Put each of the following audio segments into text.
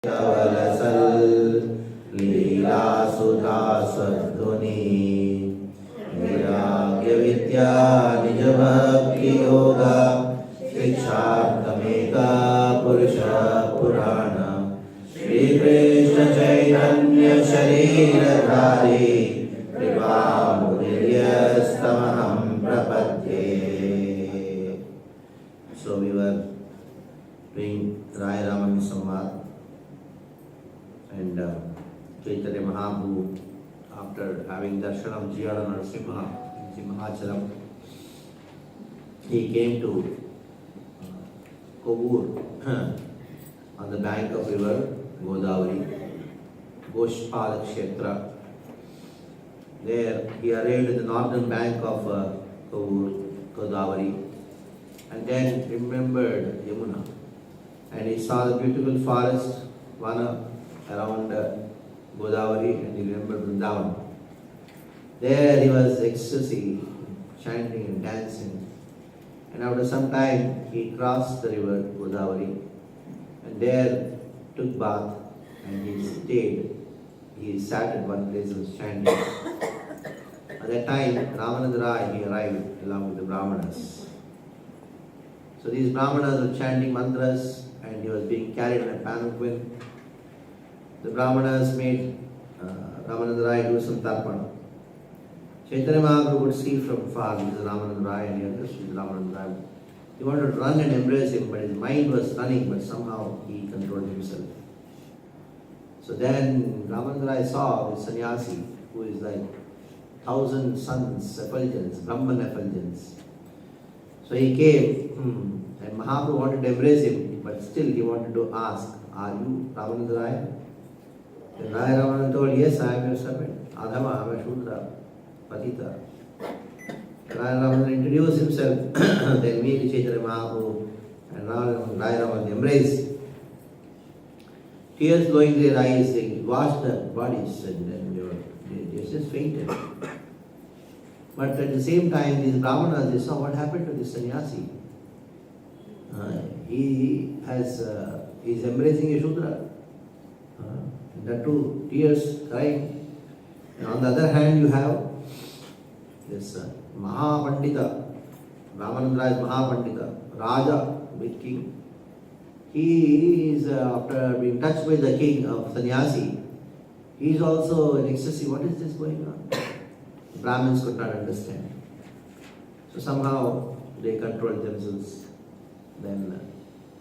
वलसल लीला सुधा सद्गुनी वैराग्य विद्या निज भक्ति योगा शिक्षार्थमेक पुरुष पुराण श्री कृष्ण चैतन्य शरीरधारी कृपामुदीर्यस्तमहं प्रपद्ये. So we were doing Rai Raman Samvad, and Chaitanya Mahaprabhu, after having darshan of Jiyana Narasimha in Simhachalam, he came to Kovur on the bank of river Godavari, Goshpal Kshetra. There he arrived at the northern bank of Kovur, Godavari, and then remembered Yamuna, and he saw the beautiful forest, Vana, around Godavari, and he remembered Vrindavan. There he was ecstasy, chanting and dancing, and after some time he crossed the river Godavari, and there took bath, and he stayed. He sat at one place and was chanting. At that time, Ramananda Rai, he arrived along with the Brahmanas. So these Brahmanas were chanting mantras, and he was being carried in a palanquin. The Brahmanas made Ramananda Rai do some tarpana. Chaitanya Mahaprabhu could see from far this is Ramananda Rai, and he understood Ramananda Rai. He wanted to run and embrace him, but his mind was running, but somehow he controlled himself. So then Ramananda Rai saw this sannyasi who is like 1,000 sons, effulgence, Brahman effulgence. So he came, and Mahaprabhu wanted to embrace him, but still he wanted to ask, "Are you Ramananda Rai?" Then Rai Ramananda told, "Yes, I am your servant. Adhama, I am a Shudra, Patita." Rai Ramananda introduced himself, then meet Chaitanya Mahaprabhu, and Rai Ramananda embraced. Tears flowing in their eyes, they washed their bodies, and then they just fainted. But at the same time, these Brahmanas, they saw what happened to this sannyasi. He is embracing a Shudra. That too, tears crying. And on the other hand, you have this Mahapandita, Ramananda Rai is Mahapandita, Raja, big king. He is, after being touched by the king of sannyasi, he is also in ecstasy. What is this going on? The Brahmins could not understand. So somehow they controlled themselves. Then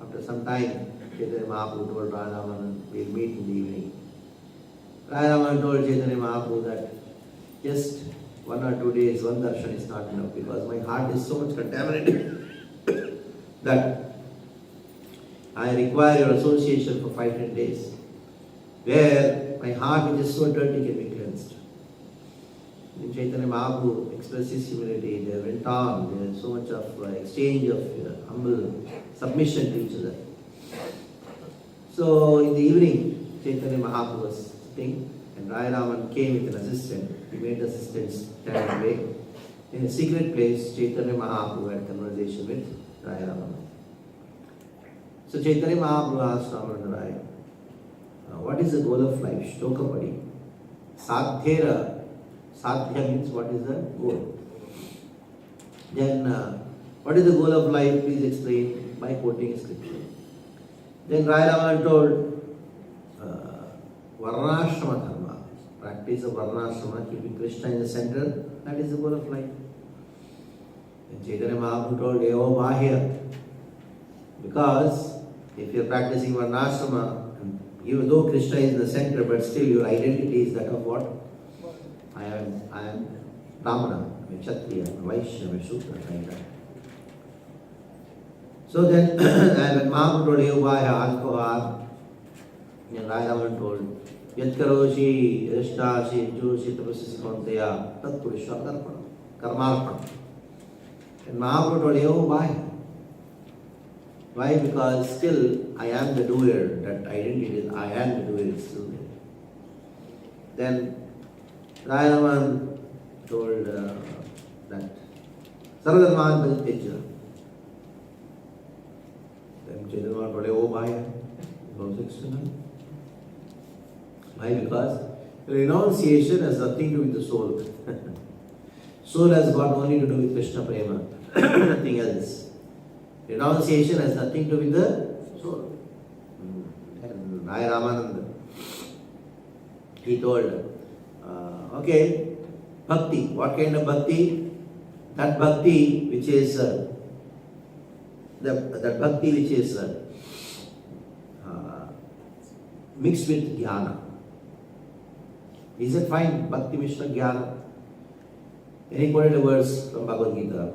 after some time, Chaitanya Mahaprabhu told Rai Ramananda, "We'll meet in the evening." Rai Ramananda told Chaitanya Mahaprabhu that just 1 or 2 days, one darshan is not enough, because my heart is so much contaminated that I require your association for 5-10 days, where my heart, which is so dirty, can be cleansed. Then Chaitanya Mahaprabhu expressed his humility. They went on. There was so much of exchange of humble submission to each other. So in the evening, Chaitanya Mahaprabhu was sitting, and Rai Raman came with an assistant. He made the assistant stand away. In a secret place, Chaitanya Mahaprabhu had conversation with Rai Raman. So Chaitanya Mahaprabhu asked Ramananda Rai, "What is the goal of life?" Shtokapadi. Sadhyera. Sadhya means what is the goal. Then, what is the goal of life? Please explain by quoting scripture. Then Rai Raman told, Varnashrama Dharma, practice of Varnashrama, keeping Krishna in the center, that is the goal of life. Then Chaitanya Mahaprabhu told, Evo Bahya, because if you are practicing Varnashrama, even though Krishna is in the center, but still your identity is that of what? I am Brahmana, I am Kshatriya, I am Vaishya, I am Shudra, like that. So then, when Mahaprabhu told Yogaya, Alkohar, and Rai Raman told, Yat karoshi, yadishtashi, joshi, tapasisi konteya, tat purusha darpana, karmarpana. And Mahaprabhu told Yogaya. Why? Because still I am the doer, that identity, I am the doer is still there. Then Rai Raman told that Sarvadharman Parityajya. Then Chaitanya told, "Oh Bhaya, goes external." Why? Because renunciation has nothing to do with the soul. Soul has got only to do with Krishna Prema, nothing else. Renunciation has nothing to do with the soul. And Rai Ramananda, he told, okay, bhakti. What kind of bhakti? That bhakti which is that bhakti which is mixed with jnana. He said, fine, bhakti mishra jnana. Then he quoted a verse from Bhagavad Gita.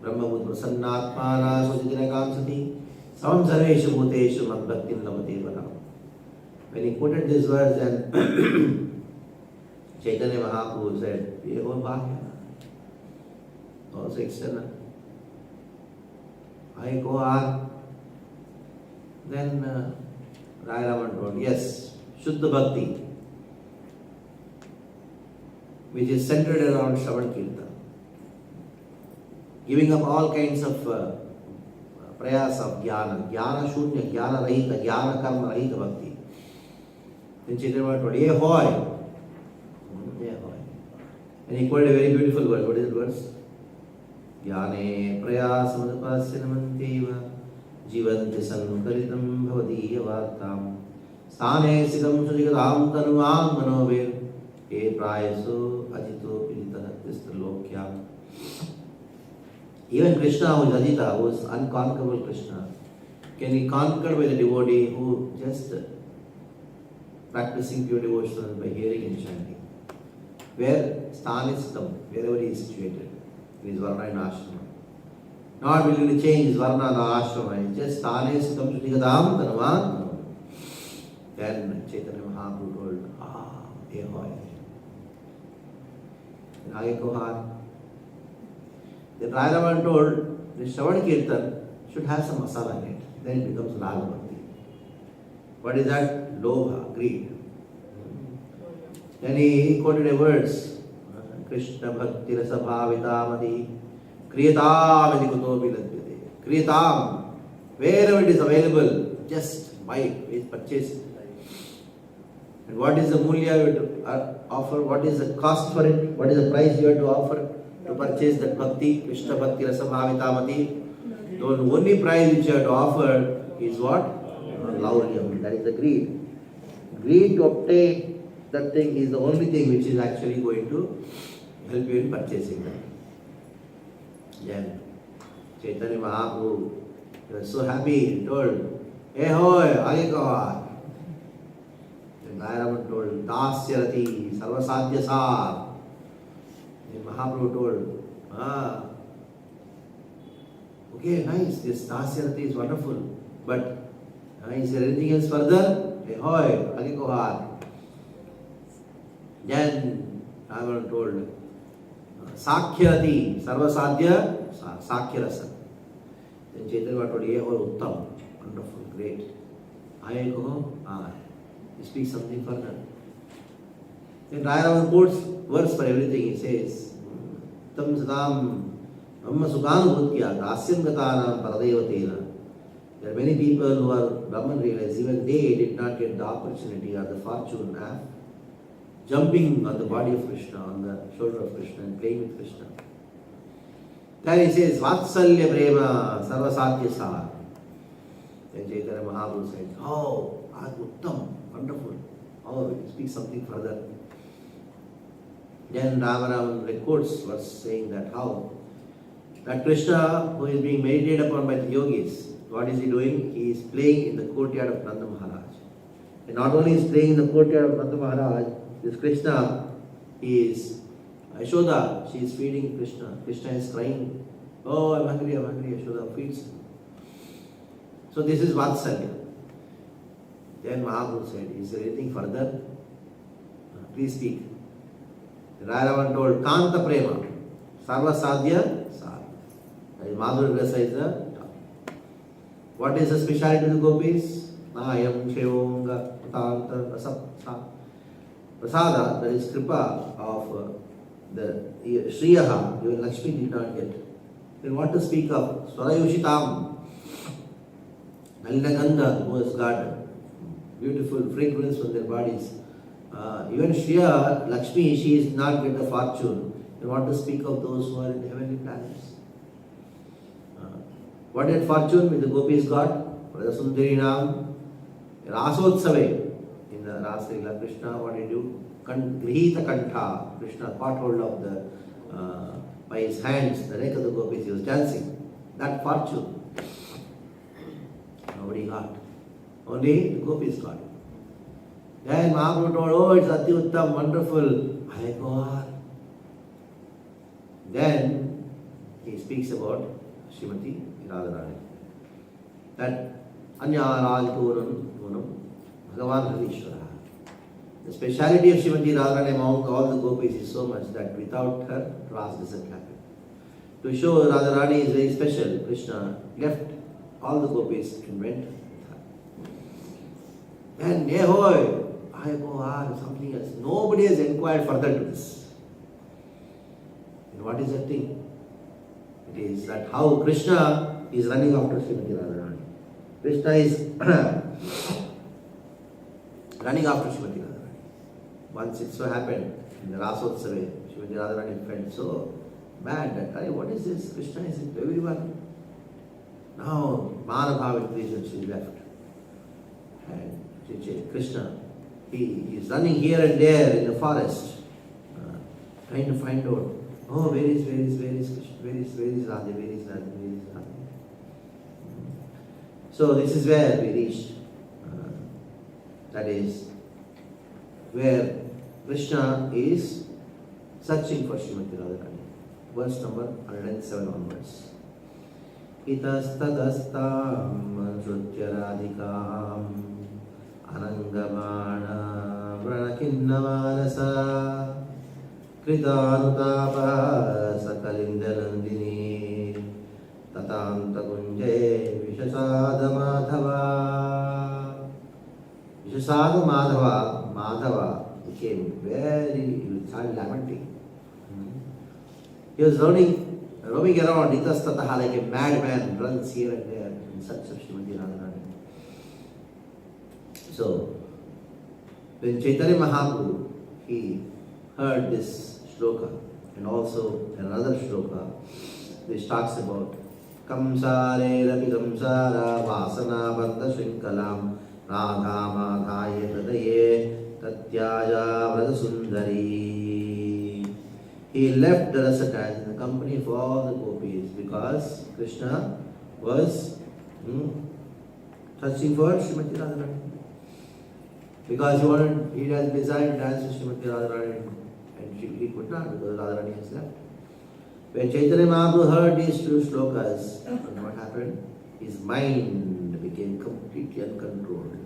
Brahma prasannatmana sojajana kamsati samam sarveshu bhuteshu mad bhaktin lavate vara. When he quoted this verse, then Chaitanya Mahaprabhu said, ye ho bhagya. Also external. I go on. Then Rai Raman told, yes, Shuddha Bhakti, which is centered around Shravan Kirtan. Giving up all kinds of prayas of jnana, jnana shunya, jnana rahita, jnana karma rahita bhakti. Then Chaitanya told, ye hoy. And he quoted a very beautiful word. What is the verse? Jnane prayasamadapasyanamanteva jivanti sankaritam bhavadiya vartam sthane sitam sujigadam tanuvam manovir e prayaso ajito pilita tistralokyam. Even Krishna, who is Ajita, who is unconquerable Krishna, can be conquered by the devotee who just practicing pure devotion by hearing and chanting. Where Sthanistam, wherever he is situated, in his Varna and Ashrama. Not willing to change his Varna and Ashrama, just Sthanistam Sujigadam Tanavan. Then Chaitanya Mahaprabhu told, hey hoy. And Age Kohar. Then Rai Raman told, the Shravan Kirtan should have some masala in it. Then it becomes Raga Bhakti. What is that? Lobha, greed. Then he quoted a verse, Krishna Bhakti Rasa Bhavitamati Kriyatam Adikuto Viladhyate. Kriyatam, wherever it is available, just buy it, purchase it. And what is the mulya you have to offer? What is the cost for it? What is the price you have to offer to purchase that Bhakti, Krishna Bhakti Rasa Bhavitamati? The only price which you have to offer is what? Lauryam, that is the greed. Greed to obtain that thing is the only thing which is actually going to help you in purchasing that. Then Chaitanya Mahaprabhu, he was so happy, he told, hey hoy, age kahar. Then Rai Raman told, Dasyarati, Sarvasadhya Sar. Then Mahaprabhu told, okay, nice, this Dasyarati is wonderful, but is there anything else further? Hey hoy, age kahar. Then Raman told, Sakhyarati, Sarvasadhya, Sakhyarasa. Then Chaitanya told, ye hoy uttam, wonderful, great. Age kaho, he speaks something further. Then Rai Raman quotes verse for everything. He says, Tam sadam brahma sukhanubhutya dasyam gatanam paradevatena. There are many people who are Brahman realized, even they did not get the opportunity or the fortune of jumping on the body of Krishna, on the shoulder of Krishna and playing with Krishna. Then he says, Vatsalya Prema Sarvasadhya Sar. Then Chaitanya Mahaprabhu said, oh, Uttam, wonderful. Oh, he speaks something further. Then Ramaraman records was saying that how that Krishna who is being meditated upon by the yogis, what is he doing? He is playing in the courtyard of Nanda Maharaj. And not only is playing in the courtyard of Nanda Maharaj, this Krishna is Yashoda, she is feeding Krishna. Krishna is crying, oh, I'm hungry, Yashoda feeds him. So this is Vatsalya. Then Mahaprabhu said, is there anything further? Please speak. Rai Raman told, Kanta Prema, Sarva Sadhya Sar. Madhurya Rasa is the top. What is the speciality of the gopis? Nayam Shevonga Tanta Rasa Prasada, that is Kripa of the Shriyaha, even Lakshmi did not get. Then what to speak of? Swarayushitam, Nalina Gandha, the most garden. beautiful fragrance from their bodies. Even Shriya, Lakshmi, she is not get the fortune. You want to speak of those who are in the heavenly planets. What did fortune with the gopis got? Sundari Rasotsave. In the Rasa Krishna, what did he do? Grihita Kantha. Krishna caught hold of the by his hands, the neck of the gopis, he was dancing. That fortune nobody got. Only the gopis got it. Then Mahaprabhu told, oh, it's Ati Uttam, wonderful. I go on. Then he speaks about Srimati Radharani. That Anya Rajpurun Bhagavan Harishwara. The speciality of Srimati Radharani among all the gopis is so much that without her, Ras doesn't happen. To show Radharani is very special, Krishna left all the gopis and went with her. And Nehoy, I go on, something else. Nobody has inquired further to this. And what is that thing? It is that how Krishna is running after Srimati Radharani. Krishna is running after Srimati Radharani. Once it so happened in the Rasotsave, Srimati Radharani felt so bad that, what is this? Krishna is with everyone. Now, Manabhav reason she left. And Krishna, he is running here and there in the forest, trying to find out, oh, where is Krishna? Where is Radha? So this is where we reached. That is where Krishna is searching for Srimati Radharani. Verse number 107 onwards. Itastadastam Srutya Radhikam Anangamana Vranakinnamanasa Kritanutapa Sakalindanandini Tatanta Kunje Vishasada Madhava. Vishasada Madhava became he started lamenting. He was roaming around Itastataha like a madman, runs here and there in search of Srimati Radharani. So, when Chaitanya Mahaprabhu, he heard this shloka and also another shloka which talks about Kamsare Rapi Kamsara Vasana Bandha Shrinkalam Radha Madhaye Hridaye Tatyaya Vrata Sundari. He left the rasa dance in the company of all the gopis because Krishna was searching for Srimati Radharani. Because he had desired to dance with Srimati Radharani and he could not because Radharani has left. When Chaitanya Mahaprabhu heard these two shlokas, what happened? His mind became completely uncontrolled.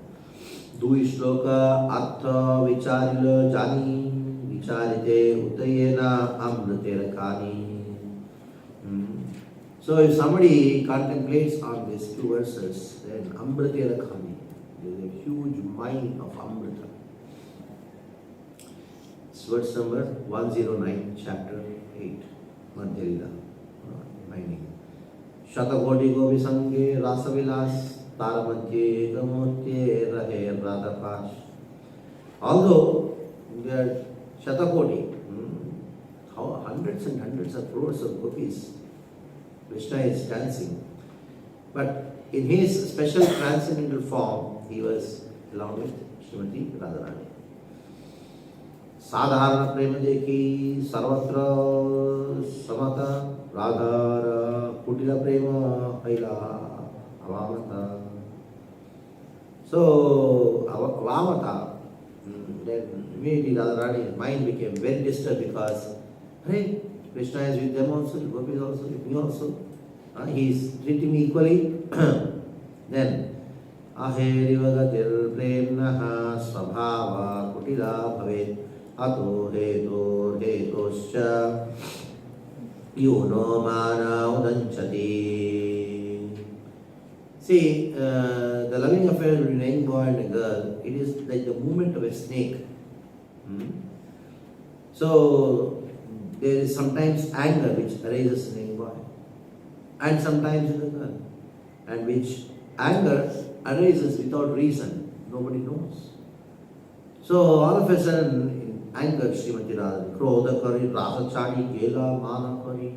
Dui shloka artha vicharila jani vicharite utayena amrite rakani. So if somebody contemplates on these two verses, then amrite rakani, there is a huge mine of amrita. It's verse number 109, chapter 8, Madhya Lila, mining. Shatakoti gopi sange rasa vilas Taramadye gamotye rahe radhapash. Although there are Shatakoti, hundreds and hundreds of crores of gopis, Krishna is dancing. But in his special transcendental form, he was along with Srimati Radharani. Sadharana prema dekhi sarvatra samata radhara kutila prema haila avamata. So, avamata, then immediately Radharani's mind became very disturbed because, hey, Krishna is with them also, the gopis also, with me also. He is treating me equally. Then, aherivaгаtir premnaha svabhava kutila bhavet ato hetoscha yuno mana udanchati. See, the loving affair between a young boy and a girl, it is like the movement of a snake. So, there is sometimes anger which arises in a young boy, and sometimes in the girl, and which anger arises without reason. Nobody knows. So all of a sudden, in anger, Srimati Radharani, Krodha Kari, Rasa Chadi, Kela, Mana Kari.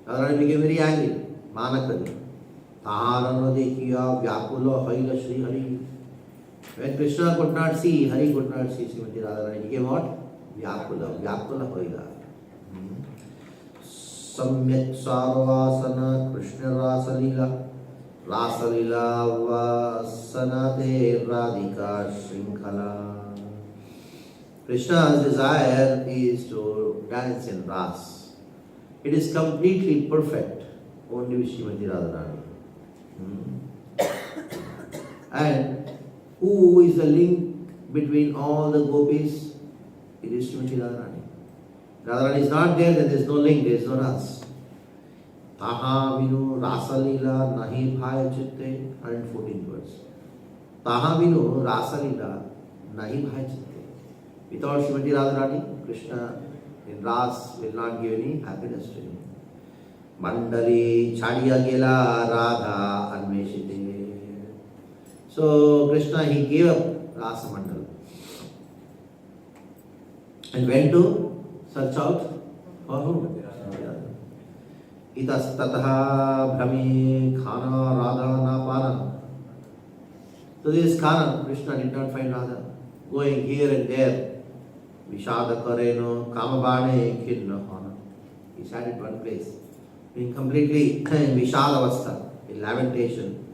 Radharani became very angry. Mana Kari. Taharana Dekhiya, Vyakula, Haila Shri Hari. When Krishna could not see, Hari could not see, Srimati Radharani became what? Vyakula, Vyakula Haila. Samyak Sarvasana, Krishna Rasa Lila. Rasalila Vasanate Radhika Shrinkala. Krishna's desire is to dance in Ras. It is completely perfect only with Srimati Radharani. And who is the link between all the gopis? It is Srimati Radharani. Radharani is not there, then there is no link, there is no Ras. Taha vinu rasalila nahi bhaya chitte, 114 words. Taha vinu rasalila nahi bhaya chitte. Without Srimati Radharani, Krishna in Ras will not give any happiness to him. Mandali chadiya gela radha anveshite. So Krishna, he gave up Rasa Mandal and went to search out for whom? Itas tataha bhrami khana radha napana. So this khana, Krishna did not find Radha. Going here and there, vishada kareno kamabane khilna hana. He sat at one place, being completely in vishadavastha, in lamentation,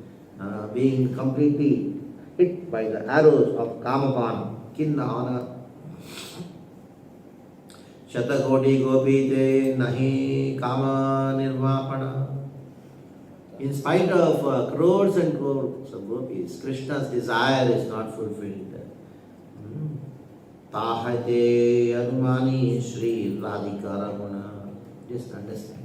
being completely hit by the arrows of kamabana, khilna hana. Shatakoti gopite nahi kama nirvapana. In spite of crores and crores of gopis, Krishna's desire is not fulfilled. Tahate anumani Shri Radhika Ramana. Just understand.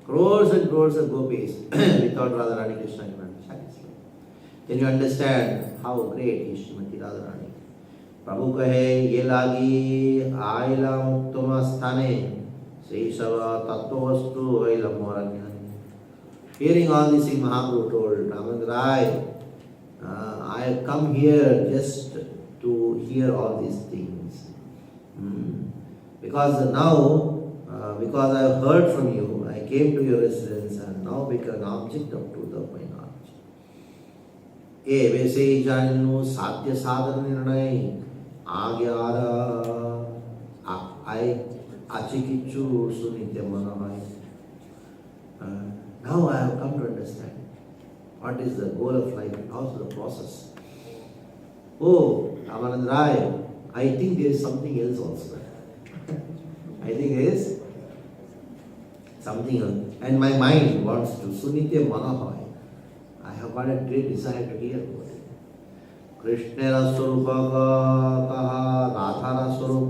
Crores and crores of gopis without Radharani, Krishna cannot be satisfied. Then you understand how great is Srimati Radharani. प्रभु कहे ये लागी आइला मुक्तम स्थाने श्री शव तत्वस्तु आइला मोरन्यानि. Hearing all this, Mahaprabhu told Ramanandra, I have come here just to hear all these things. Because now, because I have heard from you, I came to your residence and now become an object of truth of my knowledge. E vese janinu sadhya sadhana nirnay Agyara I achikichu sunitya manahai. Now I have come to understand what is the goal of life and also the process. Oh, Ramanandra, I think there is something else also. I think there is something else. And my mind wants to sunitya manahai. I have got a great desire to hear about it. Krishna Swarupa kaha Radha Swarup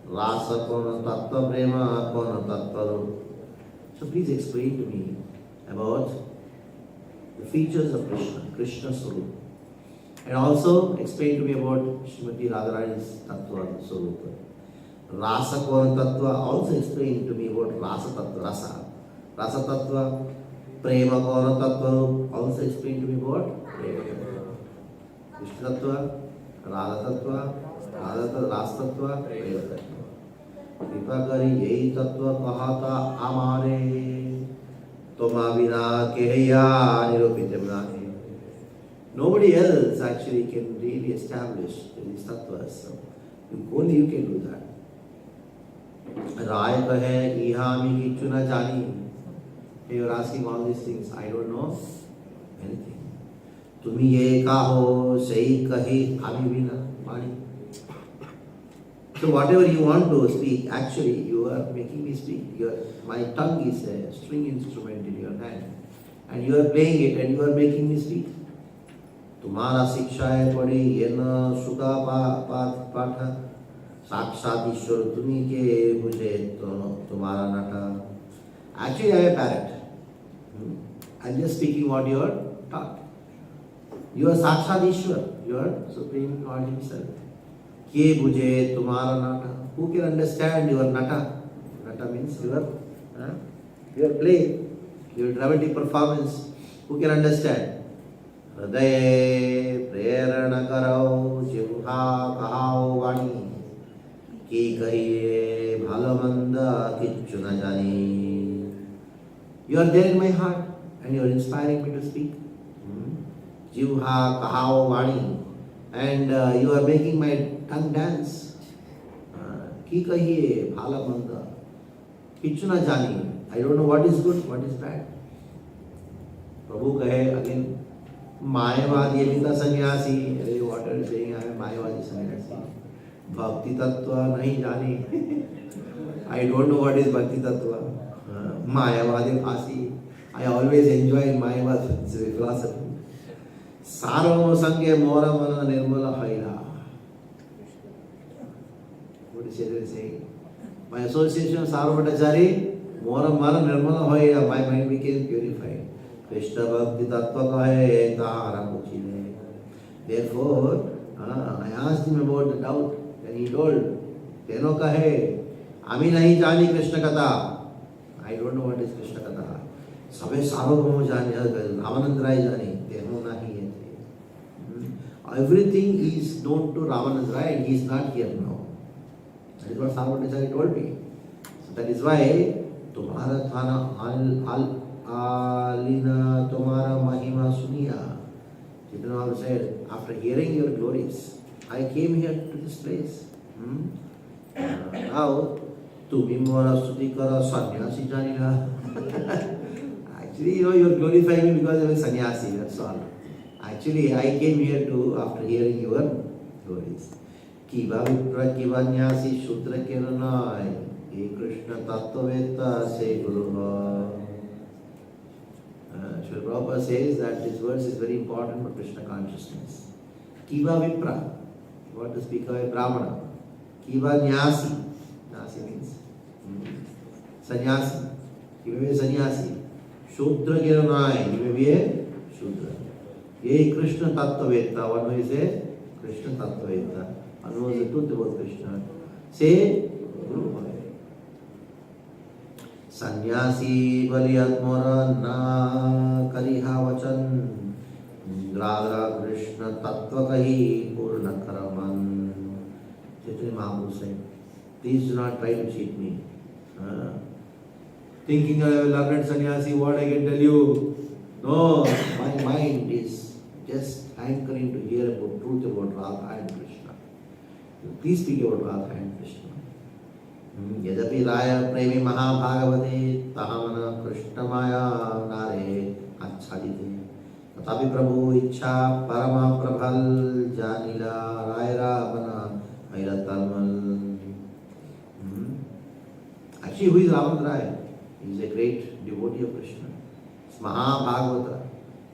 Rasa kona tattva prema kona tattva. So please explain to me about the features of Krishna, Krishna Swarup. And also explain to me about Srimati Radharani's tattva Swarupa. Rasa kona tattva, also explain to me about Rasa tattva, Rasa tattva. Prema kona tattva, also explain to me about Prema tattva. Krishna tattva, Radha tattva, Rasa tattva, Prema tattva. Kripa kari yehi tattva kahata amare toma vina keheya nirupitam nahi. Nobody else actually can really establish these tattvas. So only you can do that. Rai kahe ihami kichu na jani. You are asking all these things. I don't know anything. Tumi ye kaho sei kahi ami vina mani. So whatever you want to speak, actually you are making me speak. My tongue is a string instrument in your hand. And you are playing it and you are making me speak. Tumhara shiksha hai padi yena sukha patha. Sakshat Ishwar tumi ke mujhe tumhara nata. Actually I am a parrot. I am just speaking what you are taught. You are Sakshat Ishwar. You are Supreme Lord Himself. Ke bujhe tumhara nata. Who can understand your nata? Nata means your play, your dramatic performance. Who can understand? Hridaye prerana karao जिह्वा कहाओ वाणी की कहिए भालो मंद किच्छु न जानी. You are there in my heart and you are inspiring me to speak. Jivha kahao vani, and you are making my tongue dance. Ki kahiye bhala manda kichu na jani. I don't know what is good, what is bad. Prabhu kahe again, मायावादी Amita सन्यासी. अरे what are you saying? I am मायावादी सन्यासी. भक्ति तत्व नहीं जानी. I don't know what is bhakti tattva. Mayavadi Phasi. I always enjoy Mayavadi philosophy. Sarvam Sangye Mora Mana Nirmala Haila. What is it saying? My association of Sarvabhattacharya, Mora Mana Nirmala Haila, my mind became purified. Krishna Bhakti Tattva Kahe Tara Puchile. Therefore, I asked him about the doubt, and he told, Teno Kahe, Ami nahi jani Krishna Katha. I don't know what is Krishna Katha. Sabe Sarvabhauma jani, Ramananda Rai jani, Teno nahi hai. Everything is known to Ramananda Rai and he is not here now. That is what Sarvabhattacharya told me. So that is why Tumhara Thana Alina Tumhara Mahima Suniya. Chaitanya said, after hearing your glories, I came here to this place. Now, Tumi Mora Sudikara Sannyasi Janila. Actually, you are glorifying me because I am a sannyasi, that's all. Actually, I came here to, after hearing your glories. Kiva Vipra Kiva Nyasi Shudra Kiranai. He Krishna Tattvaveta Se Guru. Srila Prabhupada says that this verse is very important for Krishna consciousness. Kiva Vipra. What to speak of a Brahmana. Kiva Nyasi. Nyasi means sannyasi. He may be a sannyasi. Shudra Kiranai. He may be a Shudra. Ye Krishna Tattvaveta. One who is a Krishna Tattvaveta. One who knows the truth about Krishna. Say Guru Bhai. Sannyasi Baliyat Mora Na Kariha Vachan Radha Krishna Tattva Kahi Purna Karaman. Chaitanya Mahaprabhu said, please do not try to cheat me. Thinking I have a learned sannyasi, what I can tell you? No, my mind is just hankering to hear about truth about Radha and Krishna. Please speak about Radha and Krishna. Yadapi Raya Premi Mahabhagavate Tahamana Krishna Maya Nare Achadite Tatapi Prabhu Ichha Parama Prabhal Janila Raira Bana Airatalmal. Actually, who is Raman Rai? He is a great devotee of Krishna. It's Mahabhagavata.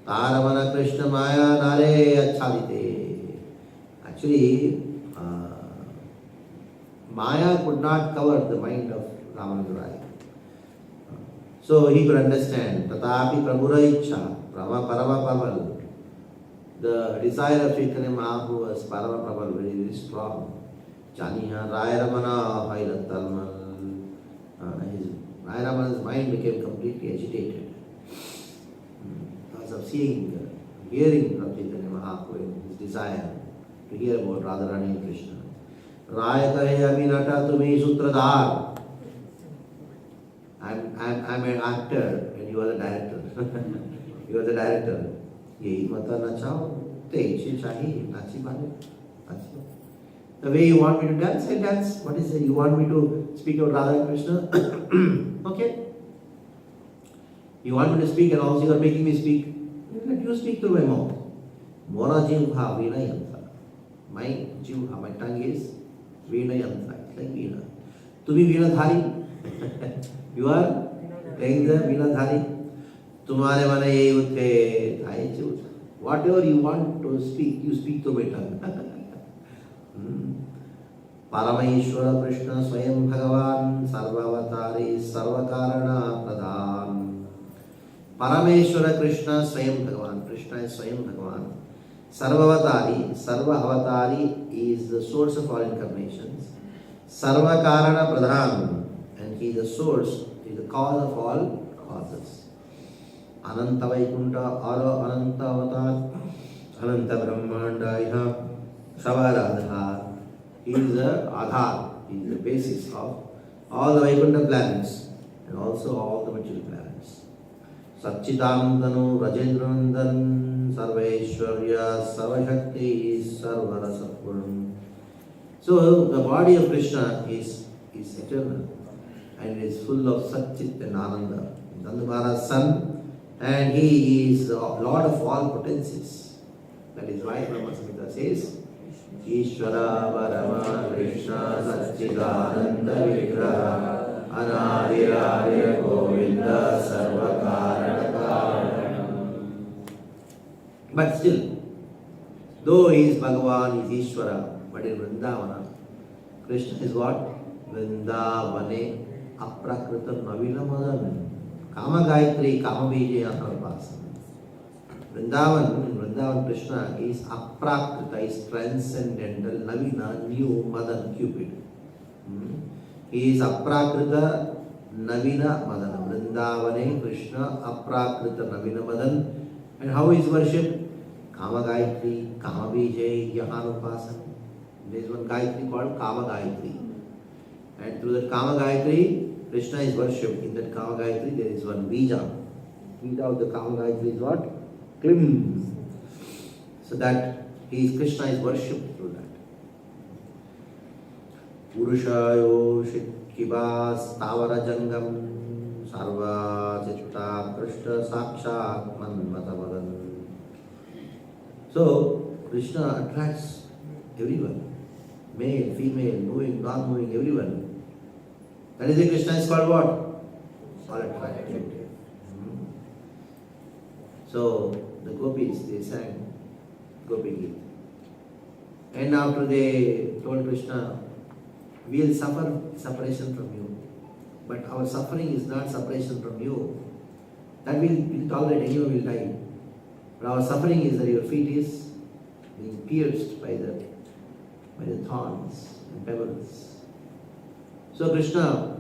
Taramana Krishna Maya Nare Achadite. Actually, Maya could not cover the mind of Ramananda Rai. So he could understand. Tatapi Prabhura Ichha, Parama Prabal. The desire of Chaitanya Mahaprabhu was Parama Prabal, very, very strong. Janiha Raya Ramana Hairatalmal. Raya Ramana's mind became completely agitated because of seeing, hearing from Chaitanya Mahaprabhu, his desire to hear about Radharani and Krishna. Raya kahe Aminata tumi sutradhar. I'm an actor and you are the director. You are the director. Yehi mata nachao, teche chahi, nachi bale. The way you want me to dance, I dance. What is it? You want me to speak about Radha and Krishna? Okay. You want me to speak and also you are making me speak. Let you speak through my mouth. Mora jivha veena yanta. My jivha, my tongue is veena yanta. It's like veena. Tumi veena dhari. You are playing the veena dhari. Tumhare mane ye uthe thai chut. Whatever you want to speak, you speak through my tongue. Paramayeshwara Krishna Swayam Bhagavan Sarvavatari Sarvakarana Pradhan. Parameshwara Krishna Swayam Bhagavan. Krishna is Swayam Bhagavan. Sarvavatari. Sarva-avatari is the source of all incarnations. Sarvakarana Pradhan. And he is the source, he is the cause of all causes. Ananta Vaikunta Aro Ananta Avatar Ananta Brahmanda Iha Shavaradha. He is the Adhar, he is the basis of all the Vaikuntha planets and also all the material planets. Satchidanandanu Rajendranandan Sarveshwarya Sarvashakti Sarvarasapurn. So the body of Krishna is eternal and is full of Satchit and Ananda. Nanda Maharaj's son, and he is the Lord of all potencies. That is why Brahma Samhita says, Ishvara Parama Krishna Satchidananda Vigraha Anadiraya Govinda Sarvakarana Karanam. But still, though he is Bhagavan, he is Ishvara, but in Vrindavana, Krishna is what? Vrindavane Aprakrita Navila Madan Kama Gayatri Kama Bija Anarvasana. Vrindavan Krishna is Aprakrita, is transcendental, Navina, new, Madan, Cupid. He is Aprakrita Navina Madana. Vrindavane Krishna Aprakrita Navina Madan. And how is worshipped? Kama Gayatri, Kama Bijay, Yahanupasana. There is one Gayatri called Kama Gayatri. And through that Kama Gayatri, Krishna is worshipped. In that Kama Gayatri, there is one Bija. Bija of the Kama Gayatri is what? Klim. So that Krishna is worshipped through that. Purushayo Shikibas Tavara Jangam Sarva Chitta Krishna Sakshat Manmatamadan. So Krishna attracts everyone. Male, female, moving, non moving, everyone. That is why Krishna is called what? All attractive. So the gopis, they sang Gopi Geet. And after they told Krishna, we will suffer separation from you. But our suffering is not separation from you. That we'll tolerate, anyone will die. But our suffering is that your feet is being pierced by the thorns and pebbles. So Krishna,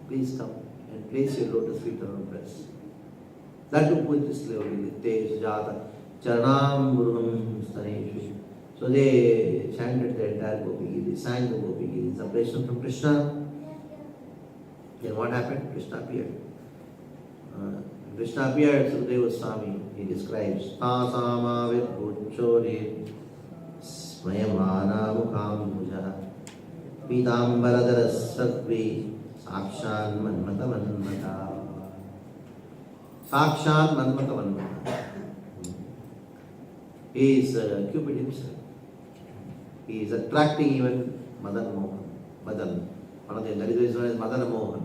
please come and place your lotus feet on our breast. That too put this slowly, Te Sujata, Charanam Gurunam Staneshu. So they chanted the entire Gopi Geet, they sang the Gopi Geet, separation from Krishna. Then what happened? Krishna appeared. Krishna appeared, Sukadeva Swami, he describes, Tasama Vibhuchori Smayamana Mukham Bhuja Pitambaradara Satvi Sakshan Manmata Manmata. Sakshan Manmata Manmata. He is Cupid himself. He is attracting even Madan Mohan. Madan. One of the that is known as Madan Mohan.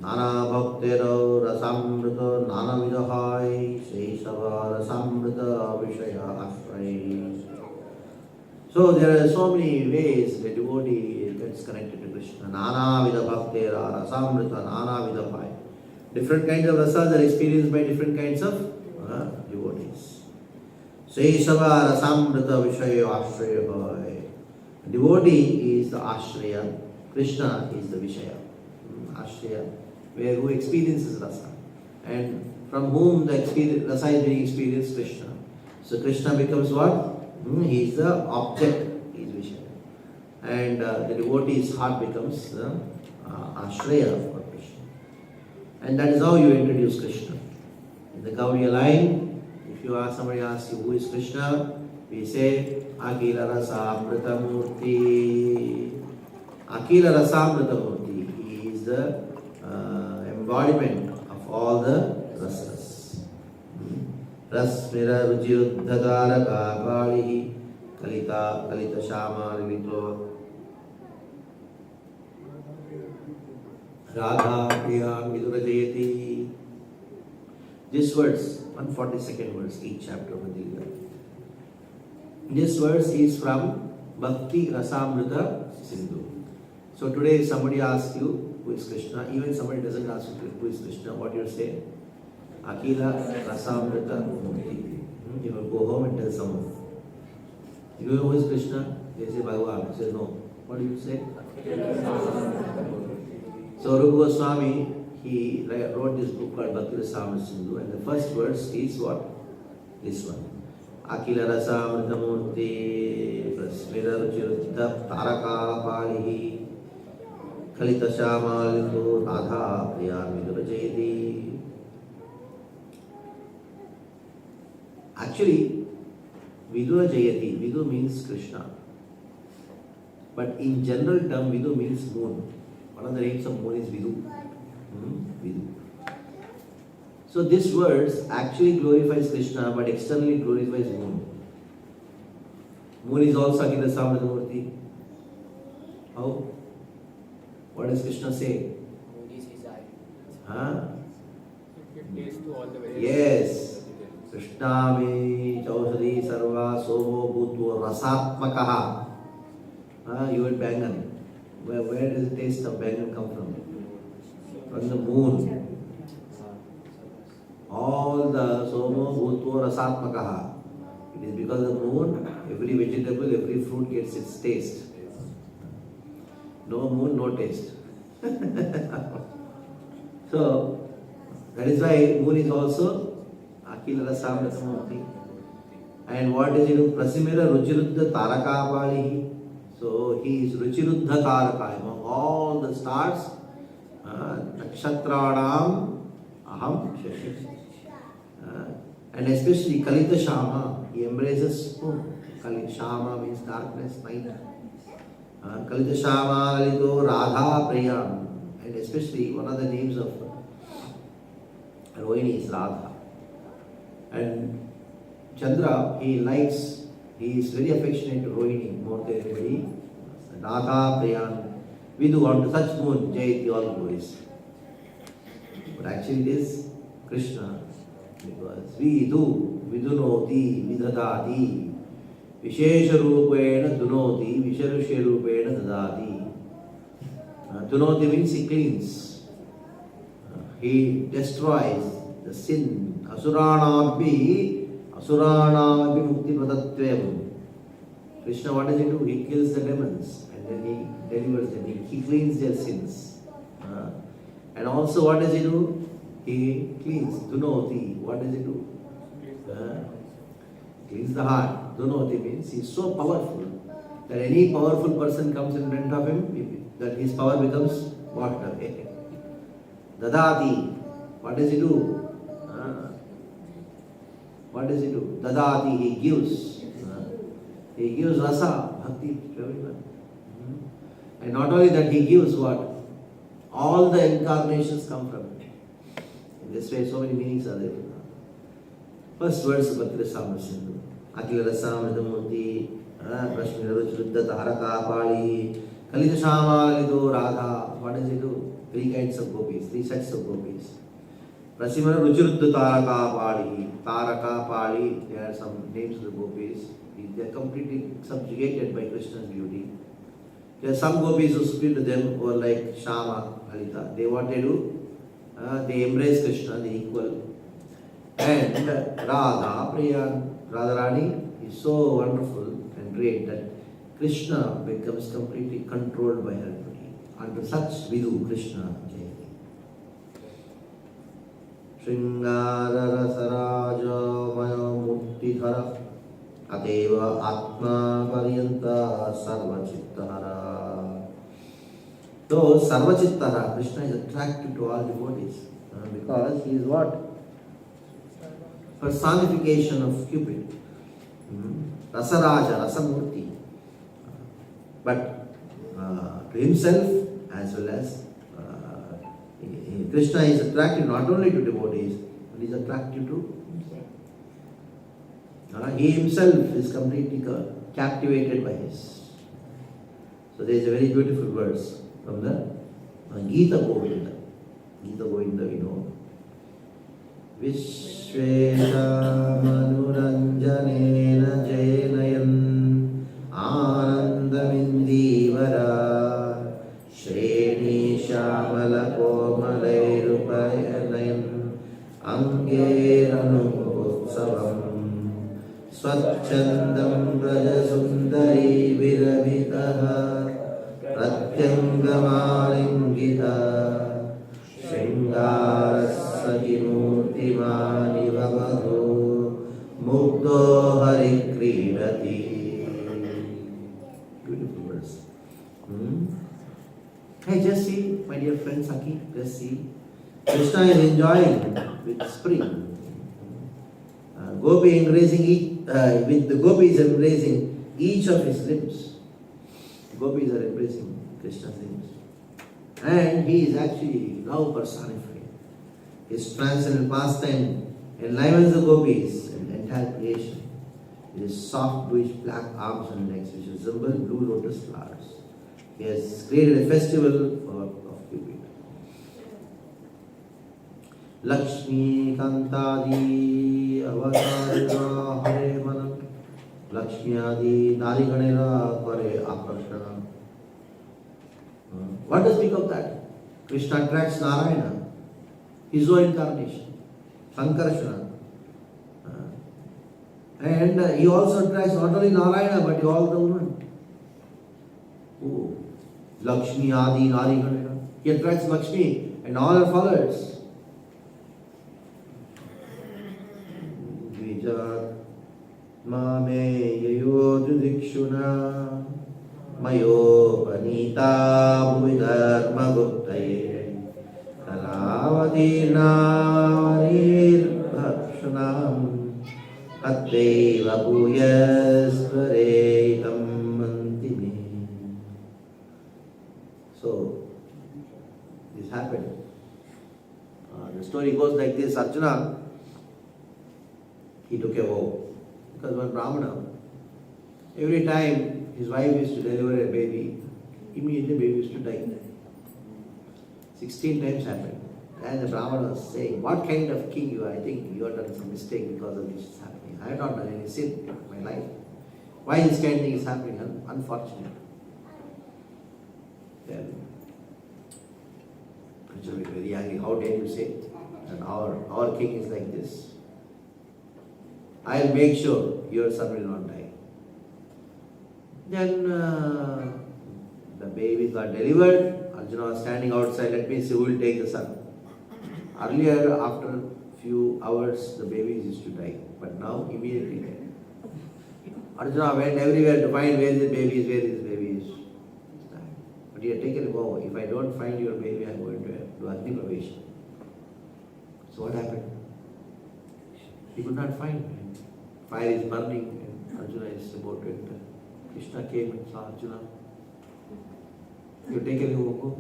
Nana Bhaktero Rasamrita Nana Vidahai Sheshava Rasamrita Vishaya Ashray. So there are so many ways the devotee gets connected to Krishna. Nana Vida Bhaktera Rasamrita Nana Vidahai. Different kinds of rasas are experienced by different kinds of devotees. Sheshava Rasamrita Vishaya Ashraya. Devotee is the Ashraya. Krishna is the Vishaya. Ashraya, who experiences rasa. And from whom the rasa is being experienced? Krishna. So Krishna becomes what? He is the object, he is Vishaya. And the devotee's heart becomes the Ashraya for Krishna. And that is how you introduce Krishna. In the Gaudiya line, if somebody asks you who is Krishna, we say Akila Rasamrita Murti. Akila Rasamrita Murti. He is the embodiment of all the rasas. Rasmira Rujiruddhagaraka Kalihi Kalita Shama Lilito Radha Priya Vidurajayati. This verse, 142nd verse, each chapter of the Gita. This verse is from Bhakti Rasamrita Sindhu. So today if somebody asks you who is Krishna, even somebody doesn't ask you who is Krishna, what you say? Akila Rasamrita Murti. You will go home and tell someone. You know who is Krishna? They say Bhagavan. You say no. What do you say? So Rupa Goswami, he wrote this book called Bhakti Rasamrita Sindhu, and the first verse is what? This one. Akila Rasamrita Murti रुचिरुचित तारकापाणिः कलितश्यामालितो Radha Priya विदुरजयति. Actually, Vidura Jayati, Vidu means Krishna. But in general term, Vidu means moon. One of the names of moon is Vidu. Vidu. So this verse actually glorifies Krishna, but externally glorifies moon. Moon is also Akhila Samradamurti. How? What does Krishna say? Moon is his eye. Huh? It gives to all the various. Yes. Krishnami Chausadi Sarva Somo Bhutva Rasatmakaha. You ate bangan. Where does the taste of bangan come from? From the moon. All the Somo Bhutva Rasatmakaha. It is because of the moon, every vegetable, every fruit gets its taste. No moon, no taste. So, that is why moon is also Akhila Rasamratamurti. And what is it? Prasimira Ruchiruddha Tarakapalihi. So he is Ruchiruddha Taraka. Among all the stars, Nakshatra Aham Shashi. And especially Kalita Shama, he embraces whom? Kalita Shama means darkness, night. Kalita Shama Lalito Radha Priyam. And especially one of the names of Rohini is Radha. And Chandra, he is very affectionate to Rohini more than anybody. Radha Priyan, Vidu, unto such moon, Jayati all glories. But actually it is Krishna, because Vidu, Vidunoti, Vidadati, Vishesha Rupena Dunoti, Visharusha Rupena Dadati. Dunoti means he cleans. He destroys the sin. Asuranapi Mukti Pradatvam. Krishna, what does he do? He kills the demons and then he delivers them. He cleans their sins. And also what does he do? He cleans. Dunoti. What does he do? Cleans the heart. Dunoti means he is so powerful that any powerful person comes in front of him, that his power becomes water. Dadati. What does he do? What does he do? Dadati, he gives. He gives rasa, bhakti to everyone. And not only that, he gives what? All the incarnations come from him. In this way, so many meanings are there. First verse of Bhakti Rasamrita Sindhu. Akhila Rasamritamurti, Prashmira Ruchiruddha Tarakapali, Kalita Shama Lalito Radha. What does he do? Three kinds of gopis, three sets of gopis. Prasimara Ruchiruddha Tarakapali. Tarakapali, there are some names of the gopis. They are completely subjugated by Krishna's beauty. There are some gopis who speak to them who are like Shama, Lalita. What they do? They embrace Krishna, the equal. And Radha, Priya, Radharani is so wonderful and great that Krishna becomes completely controlled by her beauty. Unto such Vidu Krishna Jayati. Shringara Rasaraja Maya Muttidhara Ateva Atma Pariyanta Sarvachittahara. So Sarvachittahara, Krishna is attracted to all devotees because he is what? Personification of Cupid. Rasaraja, Rasamurti. But to himself as well as Krishna is attractive not only to devotees, but is attractive to he himself is completely captivated by his. So there is a very beautiful verse from the Gita Govinda. Gita Govinda, we know. Vishvesha Manuranjanena Jainayan Anandamindivara Shreni Shamala Komalairupayan Angeranu Utsavam Swachandam Brajasundari Viravitaha Pratyangamalingita Shringarasakimurtimani Vavadhu Mukto Hari Kridati. Hey, just see, my dear friend Saki, just see. Krishna is enjoying with spring. Gopi embracing with the gopis embracing each of his limbs. Gopis are embracing Krishna's limbs. And he is actually love personified. His transcendental pastime enlivens the gopis and the entire creation. With his soft bluish black arms and legs which resemble blue lotus flowers. He has created a festival of Cupid. Lakshmi Kantadi Avatarira Hare Manam Lakshmi Adi Nariganera Kare Akarshana. What does speak of that? Krishna attracts Narayana, his own incarnation, Sankarshana. And he also attracts not only Narayana but all the women. Oh, Lakshmi Adi Nariganera. He attracts Lakshmi and all her followers. Mame yayodudikshuna mayopanita bhuvidharma guptaye kalavati narir bhakshanam atveva bhuyasvaretam mantime. So, this happened. The story goes like this. Arjuna, he took a vow. Because one Brahmana, every time his wife used to deliver a baby, immediately the baby used to die. 16 times happened. And the Brahmana was saying, what kind of king you are? I think you have done some mistake because of this is happening. I have not done any sin in my life. Why this kind of thing is happening? Unfortunate. Then, Krishna will be very angry. How dare you say it? And our king is like this. I'll make sure your son will not die. Then the baby got delivered. Arjuna was standing outside. Let me see who will take the son. Earlier, after few hours, the babies used to die. But now, immediately dead. Arjuna went everywhere to find where the baby is, where his baby is. But he had taken a vow. If I don't find your baby, I am going to do Agni Pravesha. So what happened? He could not find him. Fire is burning and Arjuna is about to enter. Krishna came and saw Arjuna. You take a go.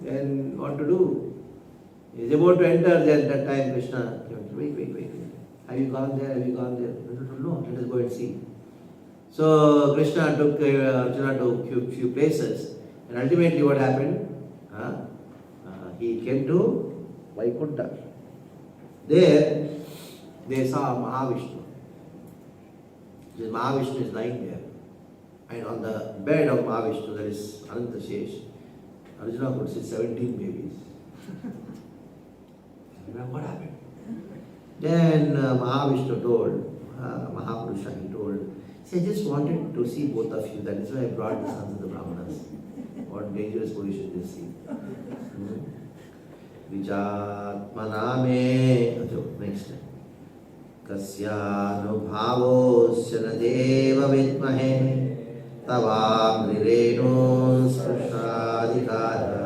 Then what to do? He is about to enter. Then at that time Krishna came. Wait. Have you gone there? Have you gone there? No, let us go and see. So Krishna took Arjuna to a few places. And ultimately what happened? He came to Vaikuntha. There they saw Mahavishnu. This Mahavishnu is lying there. And on the bed of Mahavishnu there is Anantashesh. Arjuna could see 17 babies. What happened? Then Mahavishnu told, Mahapurusha, he told, see, I just wanted to see both of you. That is why I brought the sons of the Brahmanas. What dangerous position they see. Vijatmaname. Next time. Kasyanubhavosya na deva vidmahe tavamrireno sprushadhikara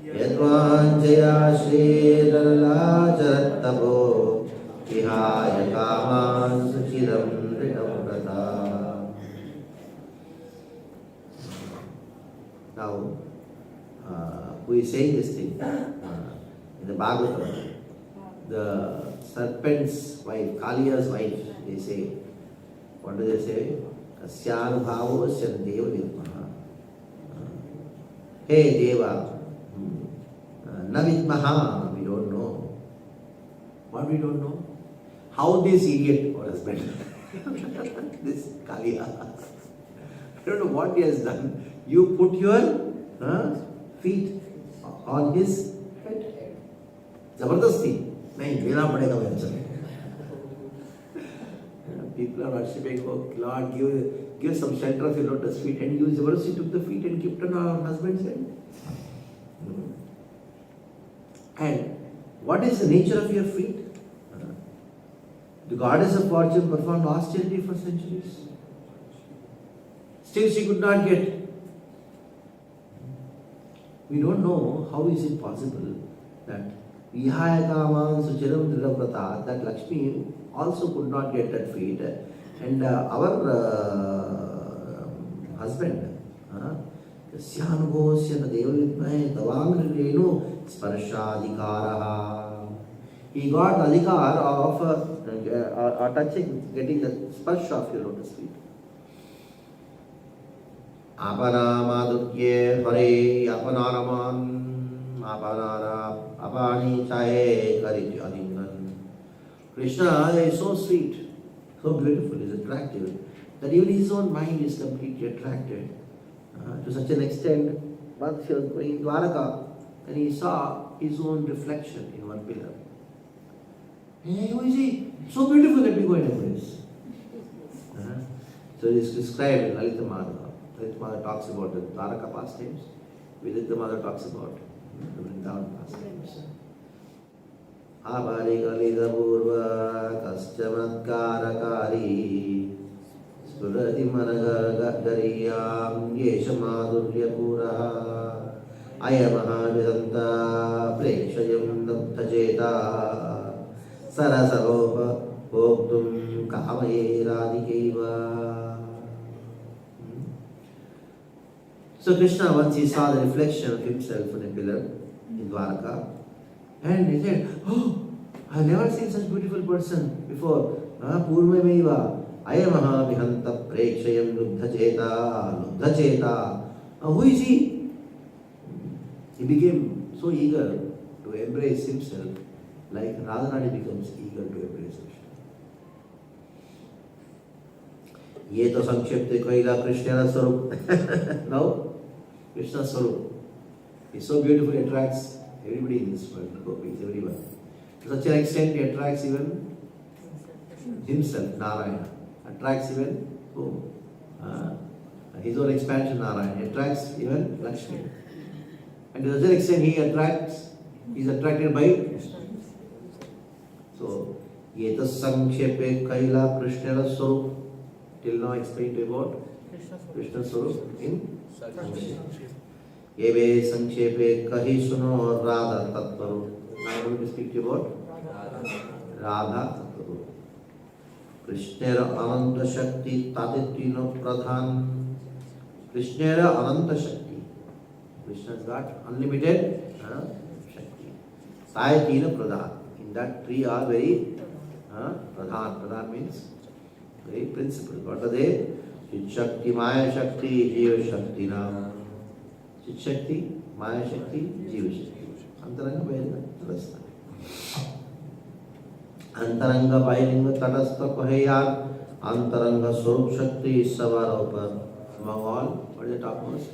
yadvanjaya shri lalacharattavo vihaya kaman suchiram rinamrata. Now, who is saying this thing? In the Bhagavatam, the serpent's wife, Kaliya's wife, they say, what do they say? Kasyanubhavosya deva vidmaha. Hey Deva, na vidmaha, we don't know. What we don't know? How this idiot or husband, this Kaliya, I don't know what he has done. You put your feet on his head. Zabardasti. नहीं देना पड़ेगा मेरे चले. People are worshiping, oh Lord, give some shelter of your lotus feet, and you Zabardasti took the feet and kept on our husband's head. And what is the nature of your feet? The goddess of fortune performed austerity for centuries. Still she could not get We don't know how is it possible that Vihaya Kaman Suchiram Dridavrata, that Lakshmi also could not get that feat. And our husband, Yasyanubhosya Devavidmahe Tavangrinu Sparshadhikaraha. He got adhikar of touching, getting the sparsh of your lotus feet. Apanamadutye hare apanaraman apanara apani chahe kariti adingan. Krishna is so sweet, so beautiful, is attractive, that even his own mind is completely attracted. To such an extent, once he was going in Dwaraka and he saw his own reflection in one pillar. Hey, who is he? So beautiful, let me go and embrace. So it is described in Lalita Madhava. Lalita Madhava talks about the Dwaraka pastimes. Lalita Madhava talks about the Vrindavan pastimes. Abhari Kalida Purva Kaschamatkara Spurati Managariyam Yesha Madhurya Puraha Ayamaha Vidanta Prekshayam Daptajeta Sarasaropa Bhoktum Kamaye Radhikeva. So Krishna, once he saw the reflection of himself in a pillar in Dwaraka, and he said, "Oh, I have never seen such beautiful person before. Purvameva Ayamaha Vihanta Prekshayam Lubdhacheta. Who is he?" He became so eager to embrace himself, like Radharani becomes eager to embrace Krishna. Ye to Sankshipte Kaila Krishna Swarup. Now, Krishna Swarup is so beautiful, it attracts everybody in this world, gopis, everyone. To such an extent, he attracts even himself, Narayana. Attracts even who? His own expansion, Narayana. He attracts even Lakshmi. And to such an extent, he is attracted by Krishna. So, Yeta Sankshepe Kaila Krishna Swarup. Till now explained about Krishna Swarup in Sankshepe. Yeve Sankshepe Kahi Suno Radha Tattvaru. Now I'm going to speak to you about Radha Tattvaru. Krishnera Ananta Shakti Taditrino Pradhan. Krishnera Ananta Shakti. Krishna's got unlimited Shakti. Sayatina Pradhan. In that three are very Pradhan. Pradhan means very principle. What are they? Chit Shakti, Maya Shakti, Jiva Shakti Nam. Chit Shakti, Maya Shakti, Jiva Shakti. Antaranga Bailinga Tadastha. Antaranga Bailinga Tadastha Pahayar. Antaranga Swarup Shakti Savaropa. Among all, what is the topmost?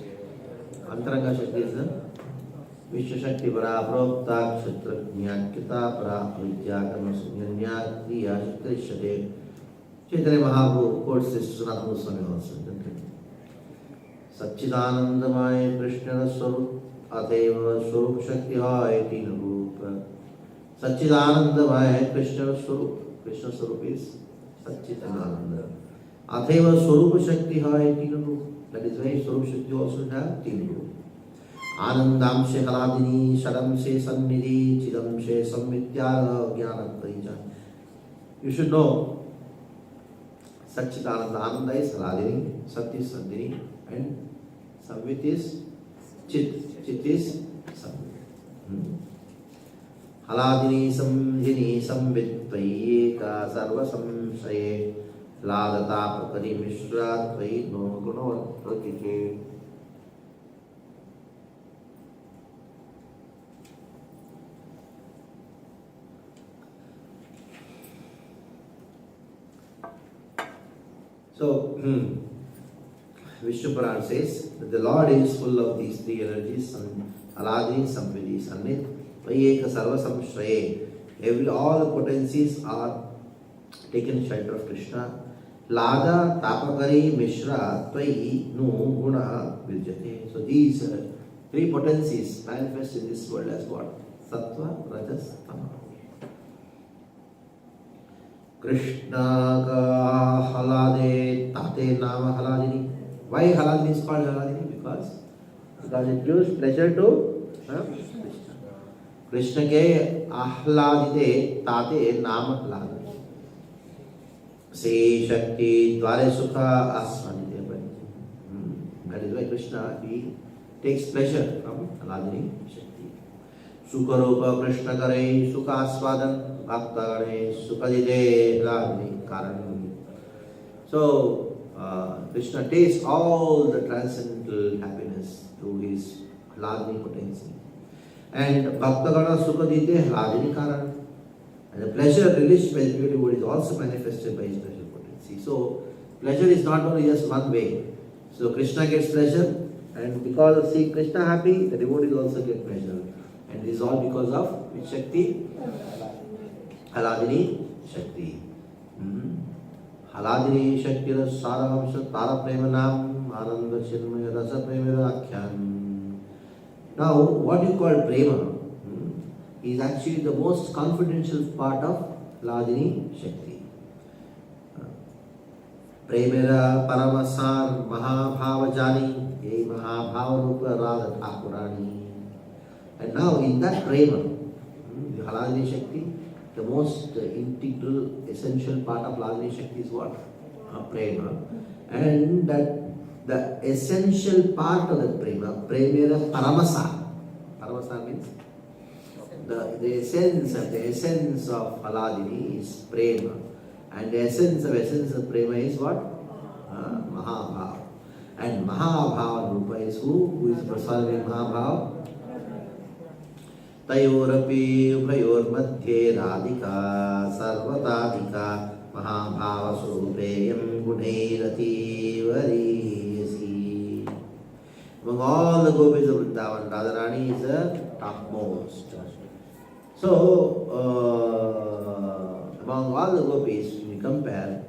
Antaranga Shakti is the Vishwa Shakti Para Prokta Kshetra Jnakita Para Avidya Karma Sunyanya Kriya Shakti Shade. Chaitanya Mahaprabhu quotes this to Sanatana Goswami also. Satchidanandamaya Krishna Swarup Atheva Swarup Shakti Hai Tina Rupa. Satchidanandamaya Krishna Swarup. Krishna Swarup is Satchidananda. Atheva Swarup Shakti Hai Tina Rupa. That is why Swarup Shakti also have Tina Rupa. Anandamshe Haladini Shadamshe Sannidhi Chidamshe Samvityara Jnana Parija. You should know Satchidananda. Ananda is Haladini, Sat is Sandhini, and Samvit is Chit. Chit is Samvit. Haladini Samdhini Samvit Tvayeka Sarva Samshaye Ladata Pakari Mishra Tvayi No Gunavat Pratike. So, Vishnu Puran says that the Lord is full of these three energies, Aladini, Samvidi, Sannit, Vayeka Sarva Samshraye. All the potencies are taken shelter of Krishna. Lada, Tapakari, Mishra, Tvayi, Nu, Guna, Viljate. So these three potencies manifest in this world as what? Sattva, Rajas, Tama. Krishna ka halade tate nama haladini. Why haladini is called haladini? Because because it gives pleasure to Krishna. Krishna के आह्लादिते ताते नाम आह्लाद से शक्ति द्वारे सुख आस्वादिते. That is why Krishna, he takes pleasure from Ahladini Shakti. Sukharupa Krishna kare sukaswadan bhakta gane sukadide Ahladini karan. So Krishna tastes all the transcendental happiness through his Ahladini potency. And bhakta gana sukadide Ahladini karan. And the pleasure released by the pure devotee is also manifested by his pleasure potency. So pleasure is not only just one way. So Krishna gets pleasure, and because of seeing Krishna happy, the devotees also get pleasure. And this is all because of which Shakti? Ahladini Shakti. Ahladini Shakti Saramsha Tara Premanam Ananda Chinmaya Rasa Premera Akhyan. Now, what you call Prema is actually the most confidential part of Ahladini Shakti. Premera Paramasar Mahabhavajani, Ye Mahabhavarupa Radha Thakurani. And now in that Prema, the Ahladini Shakti, the most integral, essential part of Ahladini Shakti is what? Prema. And that the essential part of the Prema, Premera Paramasar. Paramasar means the essence of Ahladini is Prema. And the essence of Prema is what? Mahabhava. And Mahabhava Rupa is who? Who is personified Mahabhava? Tayorapi Upayor Madhye Radhika Sarvatadhika Mahabhava Surupeyam Gunairati Variyasi. Among all the gopis of Vrindavan, Radharani is the topmost. So, among all the gopis, when you compare,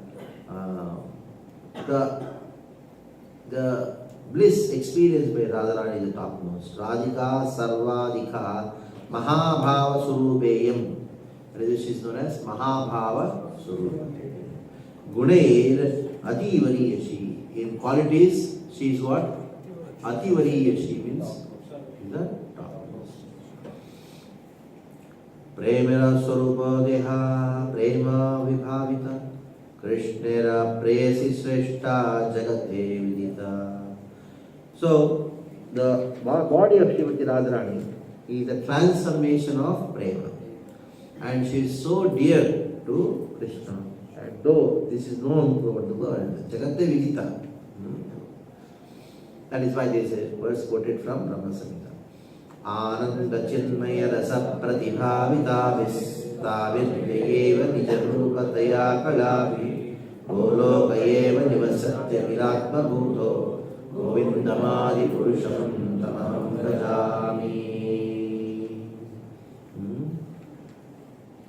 the bliss experienced by Radharani is the topmost. Radhika Sarvadhika Mahabhava Surupeyam. This is known as Mahabhava Surupeyam. Gunair Ativariyashi. In qualities, she is what? Ativariyashi means the topmost. Premera Swarupa Deha Prema Vibhavita Krishnera Preyasi Sreshta Jagate Vidita. So, the body of Srimati Radharani is a transformation of Prema. And she is so dear to Krishna. And though this is known throughout the world, Jagate Vidita. That is why there is a verse quoted from Brahma Samhita. Ananda Chinmaya Rasa Pratibhavita Vistaviryeva Nijarupataya Kalavi Golokayeva Nivasatya Viratma Bhuto Govindamadi Purusham Tamam Bhajami.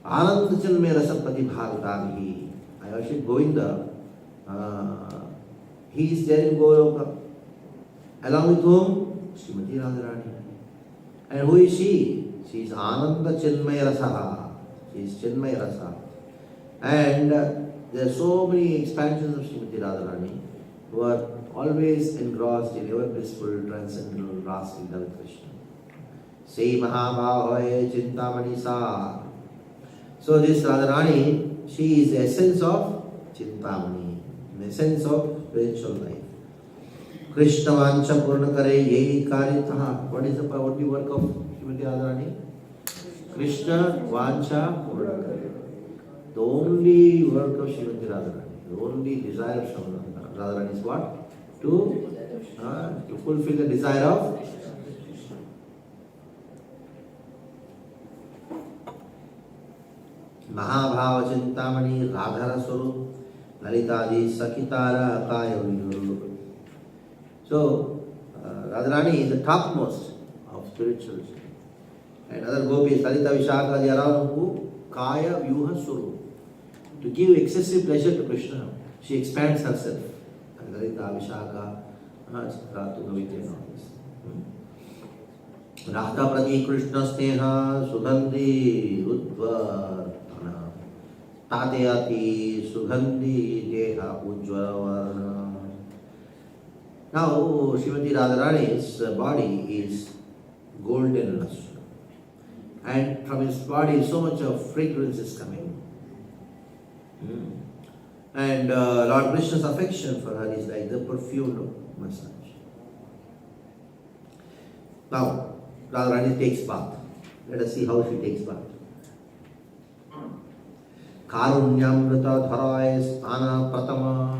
Ananda Chinmaya Rasa Pratibhavita. I worship Govinda. He is there in Goloka. Along with whom? Srimati Radharani. And who is she? She is Ananda Chinmaya Rasa. She is Chinmaya Rasa. And there are so many expansions of Srimati Radharani who are always engrossed in ever blissful, transcendental Rasa Lila with Krishna. Say Mahabhava Chintamani Sa. So this Radharani, she is the essence of Chintamani, the essence of spiritual life. Krishna Vancha Purna Kare Yehi Karitaha. What is the work of Srimati Radharani? Krishna Vancha Purna Kare. The only work of Srimati Radharani, the only desire of Srimati Radharani is what? To fulfill the desire of Mahabhava Chintamani Radhara Swarup Lalitadi Sakitara Kaya Vijuru. So, Radharani is the topmost of spirituality. And other gopis, Lalita Vishaka, they are all who? Kaya Vyuha Suru. To give excessive pleasure to Krishna, she expands herself. And Lalita Vishaka, Ratu Gavite and all this. Radha Prati Krishna Sneha Sugandhi Udvartana Tateyati Sugandhi Deha Ujjvala Varna. Now, Srimati Radharani's body is golden luster. And from his body, so much of fragrance is coming. And Lord Krishna's affection for her is like the perfumed massage. Now, Radharani takes bath. Let us see how she takes bath. Karunyamrita dharay stana pratama.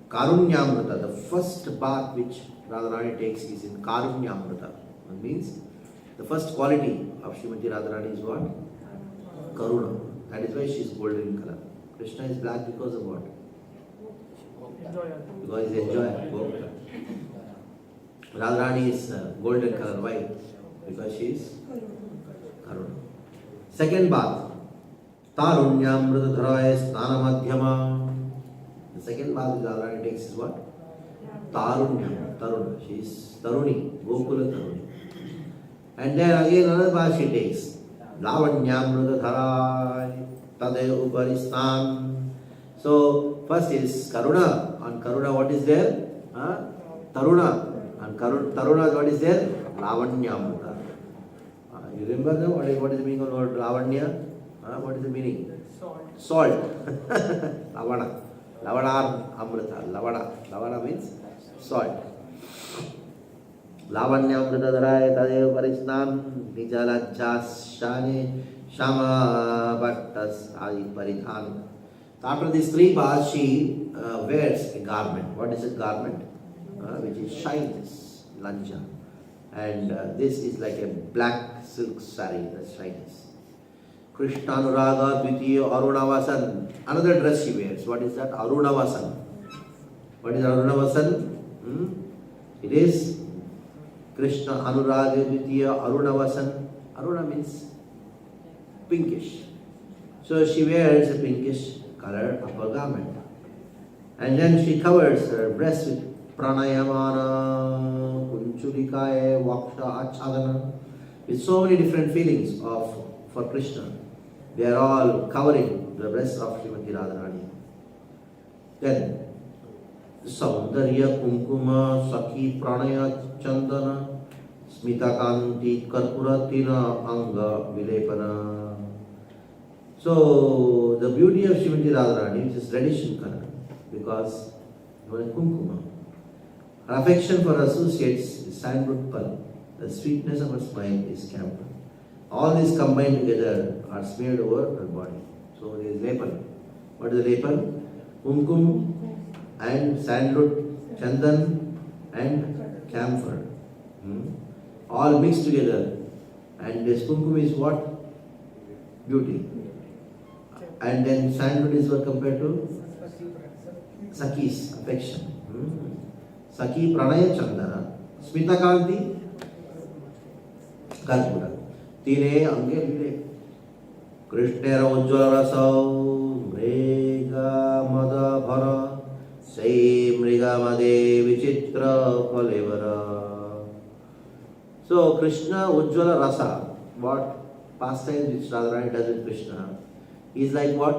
Karunyamrita, the first bath which Radharani takes is in Karunyamrita. That means the first quality of Srimati Radharani is what? Karuna. That is why she is golden in color. Krishna is black because of what? Because he is enjoyer. Radharani is golden color. Why? Because she is Karuna. Second bath. Tarunyamrita dharaya stana madhyama. The second bath which Radharani takes is what? Tarunya. Taruna. She is Taruni. Gokula Taruni. And then again another bath she takes. Lavanyamrita dharay tadev uparistan. So first is Karuna. On Karuna what is there? Taruna. On Taruna what is there? Lavanyamrita. You remember now what is the meaning of the word Lavanya? What is the meaning? Salt. Lavana. Lavana Amrita. Lavana means salt. Lavanyamrita dharay tadev parisnan nijalajjashane shama bhattas adi paridhan. After these three baths, she wears a garment. What is a garment? Which is shyness, lanja. And this is like a black silk sari, that's shyness. Krishnanuraga Dvitiya Arunavasan. Another dress she wears. What is that? Arunavasan. What is Arunavasan? It is Krishna Anuraga Dvitiya Arunavasan. Aruna means pinkish. So she wears a pinkish color upper garment. And then she covers her breast with pranayamana, kunchulikaya, vaksha, achadana, with so many different feelings for Krishna. They are all covering the breast of Srimati Radharani. Then, Saundarya Kumkuma Sakhi Pranaya Chandana Smita Kanti Karpuratina Anga Vilepana. So, the beauty of Srimati Radharani is reddish in color because known as Kumkuma. Her affection for her associates is sandalwood pearl. The sweetness of her smile is camphor. All these combined together are smeared over her body. So there is lepan. What is the lepan? Kumkum and sandalwood, chandan and camphor. All mixed together. And this kumkum is what? Beauty. And then sandalwood is what compared to? Sakhi's affection. Sakhi pranaya chandana. Smita kanti karpura. Tine ange vile. Krishnera ujjvala rasau mriga mada bhara sei mriga made vichitra palevara. So Krishna ujjvala rasa, what pastime which Radharani does with Krishna, is like what?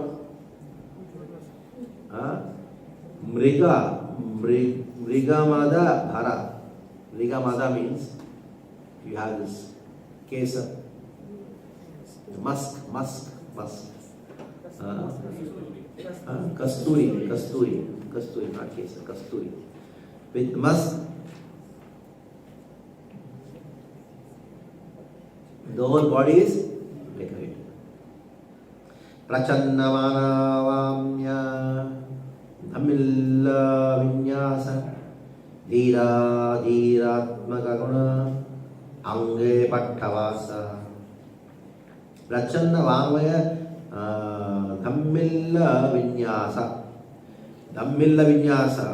Mrigamada bhara. Mrigamada means you have this kesar. Musk. Kasturi, not kesar, kasturi. With musk, the whole body is decorated. Prachanna vamya dhamilla vinyasa dhira dhiratmaka guna ange pattavasa. Prachanna vamya dhammilla vinyasa. Dhammilla vinyasa.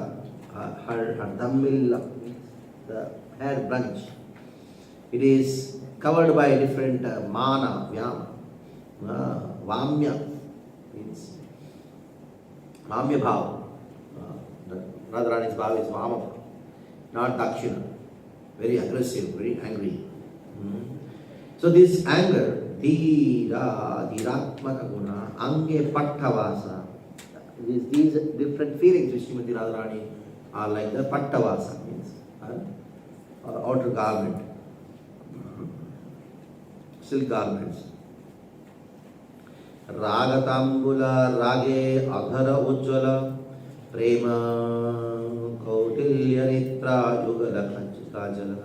Her dhammilla, the hair branch. It is covered by different mana, vyama. Vamya means Vamya bhav. Radharani's bhav is Vama bhav, not Dakshina. Very aggressive, very angry. So this anger, dhiratmaka guna, ange pattavasa, these different feelings which Srimati Radharani are like the pattavasa, means or outer garment, silk garments. Ragatambula rage adhara ujjvala prema kautilya nitra yugala kajala.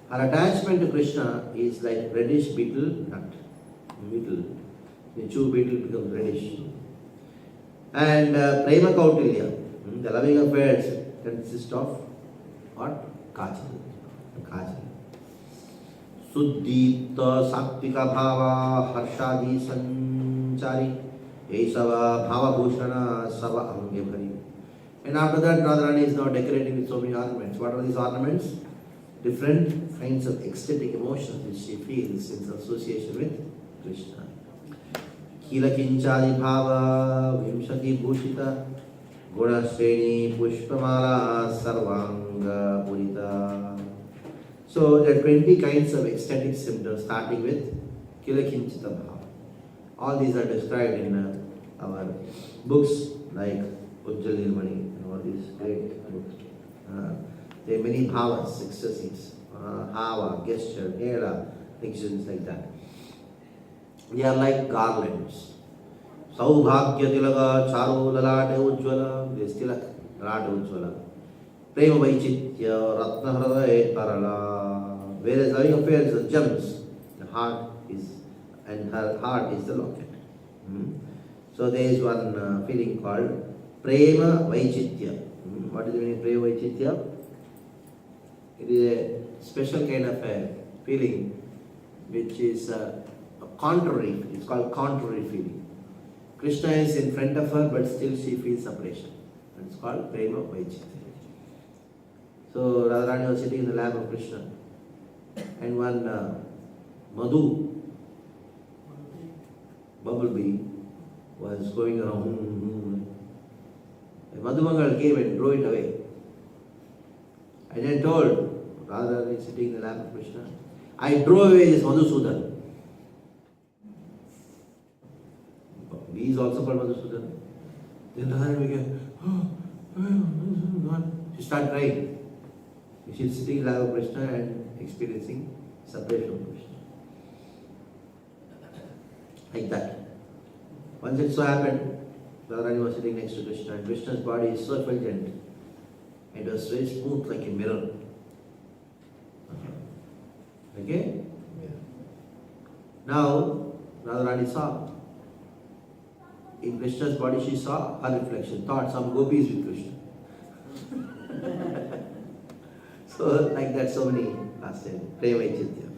Her attachment to Krishna is like reddish beetle nut. Beetle. The chew beetle becomes reddish. And prema kautilya, the loving affairs consist of what? Kajal. Kajal. Suddipta saktika bhava harshadi sanchari esava bhava bhushana sava ange bhari. And after that, Radharani is now decorating with so many ornaments. What are these ornaments? Different kinds of ecstatic emotions which she feels in association with Krishna. Kila kinchari bhava vimshati bhushita gunashreni pushpamala sarvanga purita. So there are 20 kinds of ecstatic symptoms starting with Kila kinchita bhava. All these are described in our books like Ujjal Nirmani and all these great books. There are many bhavas, ecstasies, hava, gesture, hera, things like that. They are like garlands. Saubhagya tilaga charu lalate ujjvala. This tilak, lalate ujjvala. Prema vaichitya ratna hradaya tarala. Whereas loving affairs are gems, the heart is, and her heart is the locket. So there is one feeling called prema vaichitya. What is the meaning of prema vaichitya? It is a special kind of a feeling which is a contrary. It's called contrary feeling. Krishna is in front of her, but still she feels separation. It's called prema vaichitya. So Radharani was sitting in the lap of Krishna, and one Madhu, bumblebee, was going around. And Madhumangal came and drove it away. And then told Radharani sitting in the lap of Krishna, I drove away this Madhusudan. He is also called Madhusudan. Then Radharani began, she started crying. She is sitting in the lap of Krishna and experiencing separation from Krishna. Like that. Once it so happened, Radharani was sitting next to Krishna, and Krishna's body is so effulgent. It was very smooth like a mirror. Okay? Yeah. Now, Radharani saw. In Krishna's body she saw her reflection, thought some gopis with Krishna. So like that so many last time. Prema Vaichitya.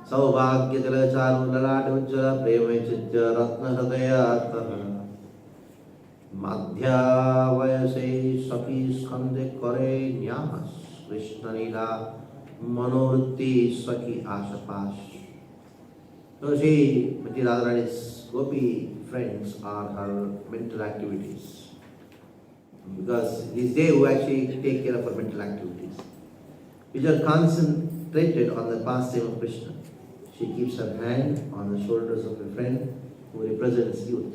Saubhagya tila charu lalate ujjala prema vaichitya ratna hradaya taha. Madhya vayase saki skande kare nyas Krishna nila manovritti saki ashapash. So she, Mati Radharani's gopi friends are her mental activities. Because it is they who actually take care of her mental activities, which are concentrated on the pastime of Krishna. She keeps her hand on the shoulders of a friend who represents youth.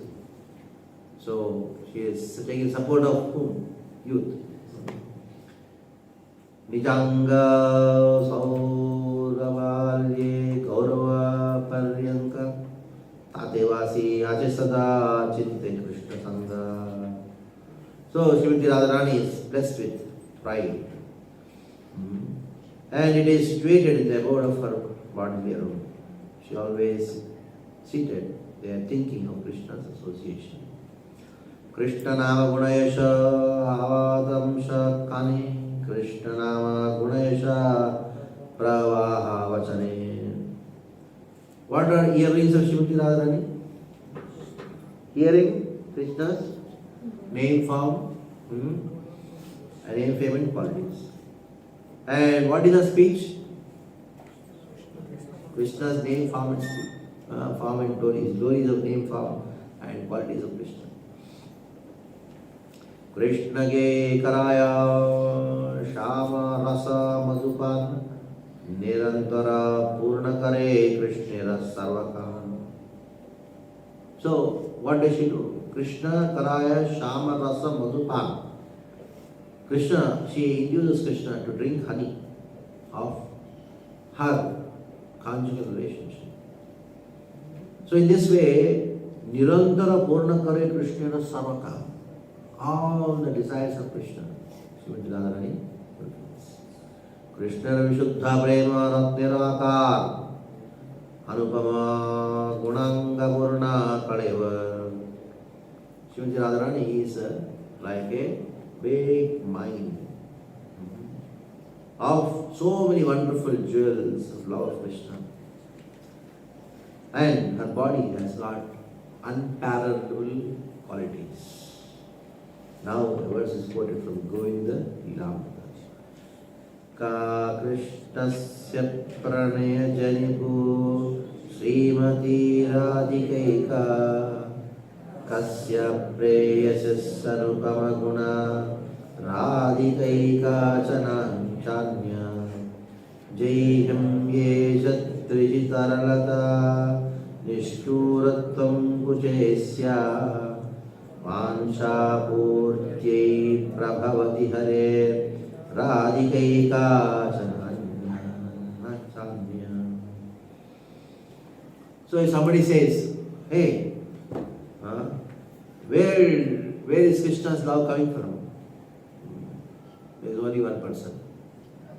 So she is taking support of whom? Youth. Nijanga sauravalye gaurava paryanka tatevasi ajasada chinte Krishna sangha. So Srimati Radharani is blessed with pride. And it is situated in the abode of her bodily room. She always seated there thinking of Krishna's association. Krishna nama gunayasha avadamsha kani Krishna nama gunayasha pravaha vachane. What are earrings of Srimati Radharani? Hearing Krishna's name, form, and name, fame and qualities. And what is the speech? Krishna's name, form and speech. Form and glories. Glories of name, form and qualities of Krishna. Krishna ge karaya shama rasa madhupan nirantara purna kare Krishna sarvaka. So, what does she do? Krishna karaya shama rasa madhupan. Krishna, she induces Krishna to drink honey of her conjugal relationship. So in this way, Nirantara Purna Kare Krishna Samaka. All the desires of Krishna, Srimati Radharani fulfills. Krishna Vishuddha Prema Ratnirakar Anupama Gunanga Purna Kaleva. Srimati Radharani is like a big mine of so many wonderful jewels of love of Krishna. And her body has got unparalleled qualities. Now a verse is quoted from Govinda Lilamrita. Ka Krishnasya Pranaya Janipu Srimati Radhikaika Kasya Preyasya Sarupama Guna Radhikaika Chananchanya Jayam Yesha Trijitaralata Nishturatvam Kuchesya Vanshapurtyai Prabhavati Hare Radhikaika Chananya. So if somebody says, hey, where is Krishna's love coming from? There is only one person.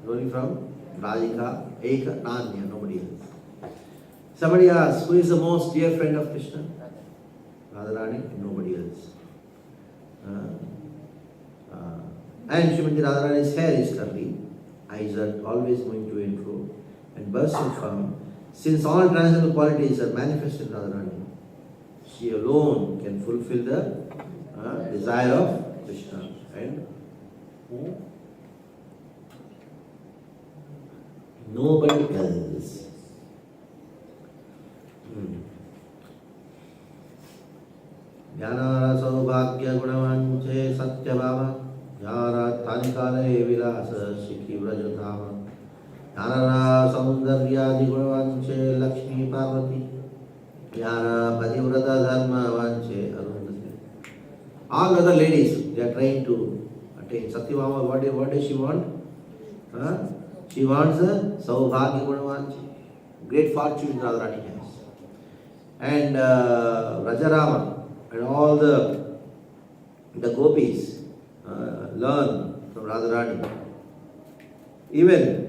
Only from Radhika, Eka, Nanya, nobody else. Somebody asks, who is the most dear friend of Krishna? Radharani, nobody else. And Srimati Radharani's hair is curly, eyes are always going to and fro, and bursting from. Since all transcendental qualities are manifested in Radharani, she alone can fulfill the desire of Krishna. And nobody else. Jnana Saubhagya Gunavanche Satyabhama Jnana Thanikale Vilasa Shikhi Vrajatama Jnana Saundaryadi Gunavanche Lakshmi Parvati Jnana Pativrata Dharma Vanche Arundhati. All other ladies, they are trying to attain Satyabhama. What does she want? She wants a Saubhagya Gunavanche. Great fortune Radharani has. And Rajarama and all the gopis learn from Radharani. Even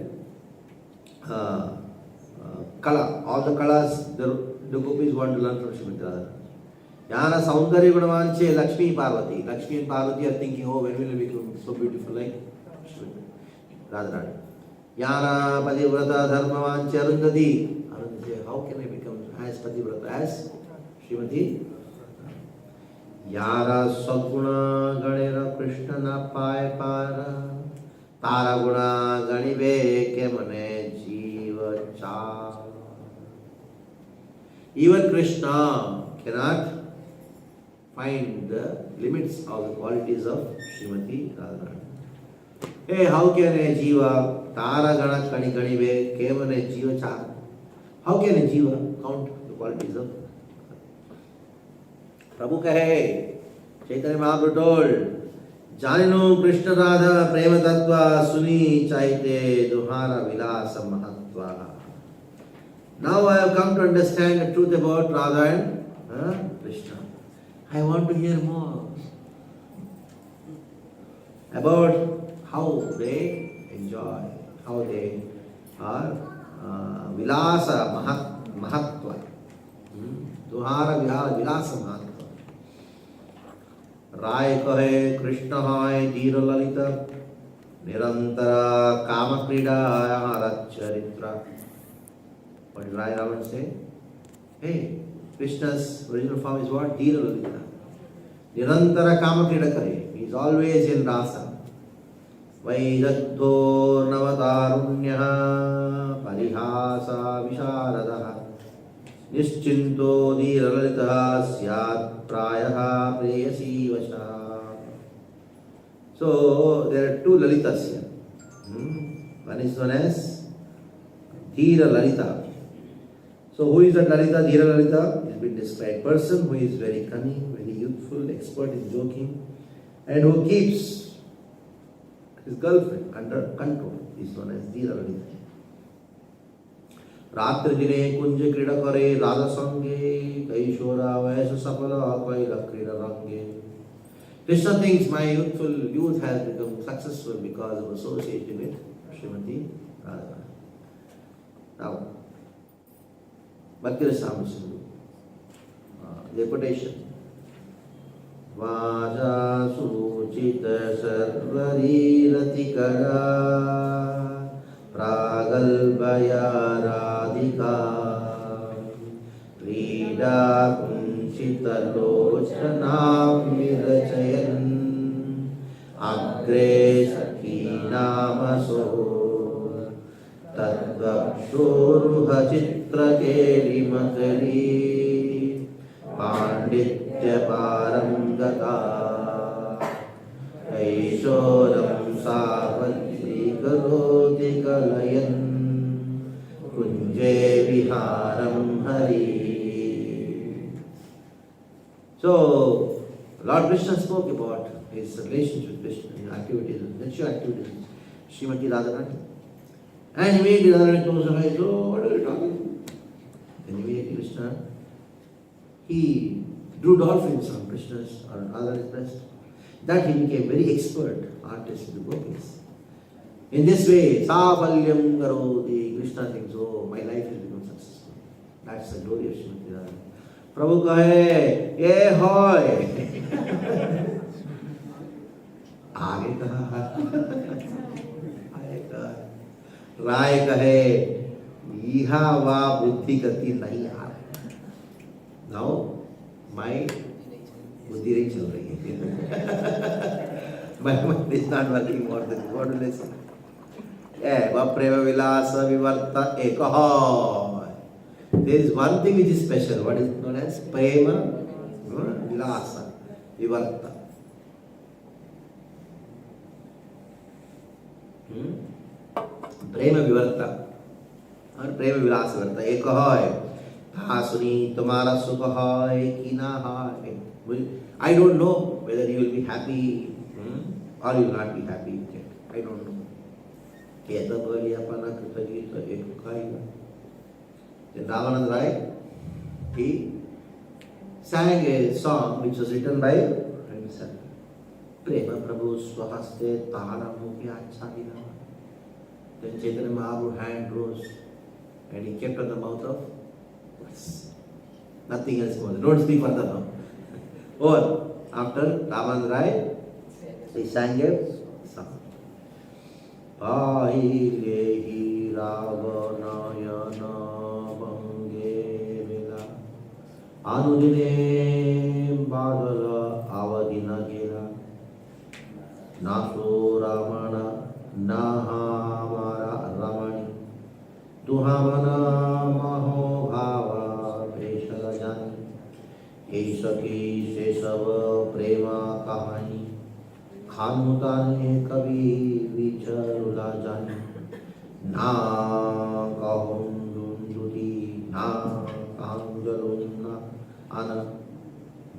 Kala, all the Kalas, the gopis want to learn from Srimati Radharani. Jnana Saundarya Gunavanche Lakshmi Parvati. Lakshmi and Parvati are thinking, oh, when will we become so beautiful like Srimati Radharani? Jnana Pativrata Dharma Vanche Arundhati. Arundhati, how can I become as Pativrata, as Srimati? Yara Sadguna Ganera Krishna na Pai Para Tara Guna Ganive Kemane Jiva Cha. Even Krishna cannot find the limits of the qualities of Srimati Radharani. Hey, how can a Jiva Tara Gana Kani Ganive Kemane Jiva Cha? How can a Jiva count the qualities of Prabhu kahe, Chaitanya Mahaprabhu told, Janino Krishna Radha Prema Tattva Suni Chaite Duhara Vilasa Mahatva. Now I have come to understand the truth about Radha and Krishna. I want to hear more about how they enjoy, how they are Vilasa Mahatva. Duhara Vilasa Mahatva. राय कहे कृष्ण हाय धीर ललित निरंतर काम क्रीडा चरित्र. What did Rai Ravan say? Hey, Krishna's original form is what? Dhira Lalita. Nirantara kama krida kare. He is always in rasa. Vaidaddo navatarunya parihasa visharadaha Nischinto Dhira Lalita syat prayaha preyasi vasha. So there are two Lalitas here. One is known as Dhira Lalita. So who is that Lalita? Dhira Lalita has been described. Person who is very cunning, very youthful, expert in joking, and who keeps his girlfriend under control is known as Dheera Lalita. रात्र दिने कुंज क्रीड़ा करे राधा संगे कैशोरा वैस सफल कैल क्रीड़ा रंगे. Krishna thinks my youth has become successful because of association with Srimati Radha. Now, Bhakti Rasamrita Sindhu, the quotation. Vaja suchita sarvari ratikara pragalbaya radhika Rida kunchita lochanam virachayan agre sakhi namaso tadvakshoruha chitra keli makari panditya parangata aishoram savatri karoti kalayan kunje viharam hari. So, Lord Krishna spoke about his relationship with Krishna, his activities, sexual activities, Srimati Radharani. And immediately Radharani told him, so what are you talking? And immediately Krishna, he drew dolphins on Krishna's or Radharani's breast. That he became very expert artist in the gopis. In this way, Savalyam Karoti, Krishna thinks, oh, my life has become successful. That's the glory of Srimati Radharani. प्रभु कहे ये होय आगे कहा राय कहे यहा वा बुद्धि गति नहीं आ रही. नाउ माय बुद्धि नहीं चल रही है. My mind is not working more than what will I say? प्रेम विलास विवर्त एक होय. There is one thing which is special. What is known as prema vilasa vivarta. Prema vivarta और प्रेम विलास विवर्ता एक होय. हाँ सुनी तुम्हारा सुख होय कि ना होय. I don't know whether you will be happy or you will not be happy yet. I don't know. ये तो बोलिए अपना कृतज्ञ तो एक खाएगा. Then Ramanand Rai, he sang a song which was written by himself. Prema Prabhu Swahaste Taramupi Achadina. Then Chaitanya Mahaprabhu's hand rose and he kept on the mouth of words. Nothing else more. Don't speak further now. Or after Ramanand Rai, he sang a song. Pahile Ravanayana Anudine Badala Avadina Gela Naso Ramana Nahamara Ramani Duhamana Maho Bhava Veshalajani Esaki Sesava Prema Kahani Khanutane Kavi Vicharula Jani Na Kahum Dunduti Na Kahungalunna Ana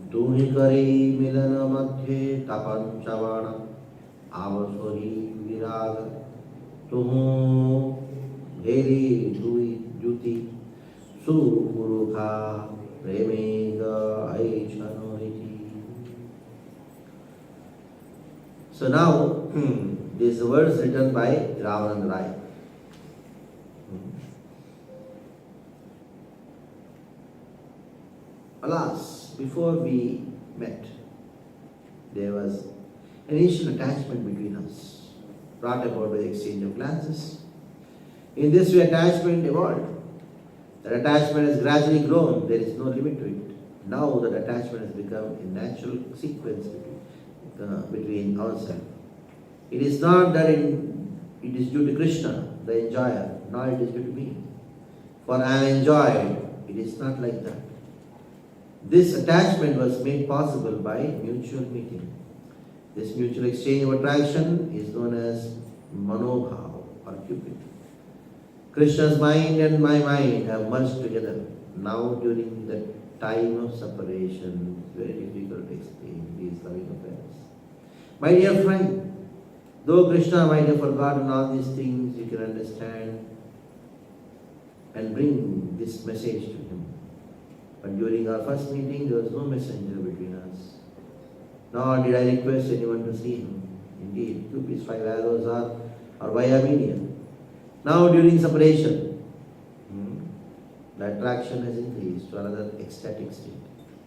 Duni Kari Milana Madhye Tapanchavana Avasori Viraga Tuhu Heri Dui Juti Sukurukha Premiga Aishanoriti. So now, these words written by Ramanand Rai. Alas, before we met, there was an initial attachment between us, brought about by the exchange of glances. In this way, attachment evolved. That attachment has gradually grown, there is no limit to it. Now that attachment has become a natural sequence between ourselves. It is not that it is due to Krishna, the enjoyer, nor it is due to me. For I am enjoyed, it is not like that. This attachment was made possible by mutual meeting. This mutual exchange of attraction is known as Manobhav or Cupid. Krishna's mind and my mind have merged together. Now during the time of separation, it's very difficult to explain these loving affairs. My dear friend, Though Krishna might have forgotten all these things, you can understand and bring this message to him. But during our first meeting, there was no messenger between us. Nor did I request anyone to see him. Indeed, 2 Ps 5 arrows are via media. Now during separation, the attraction has increased to another ecstatic state.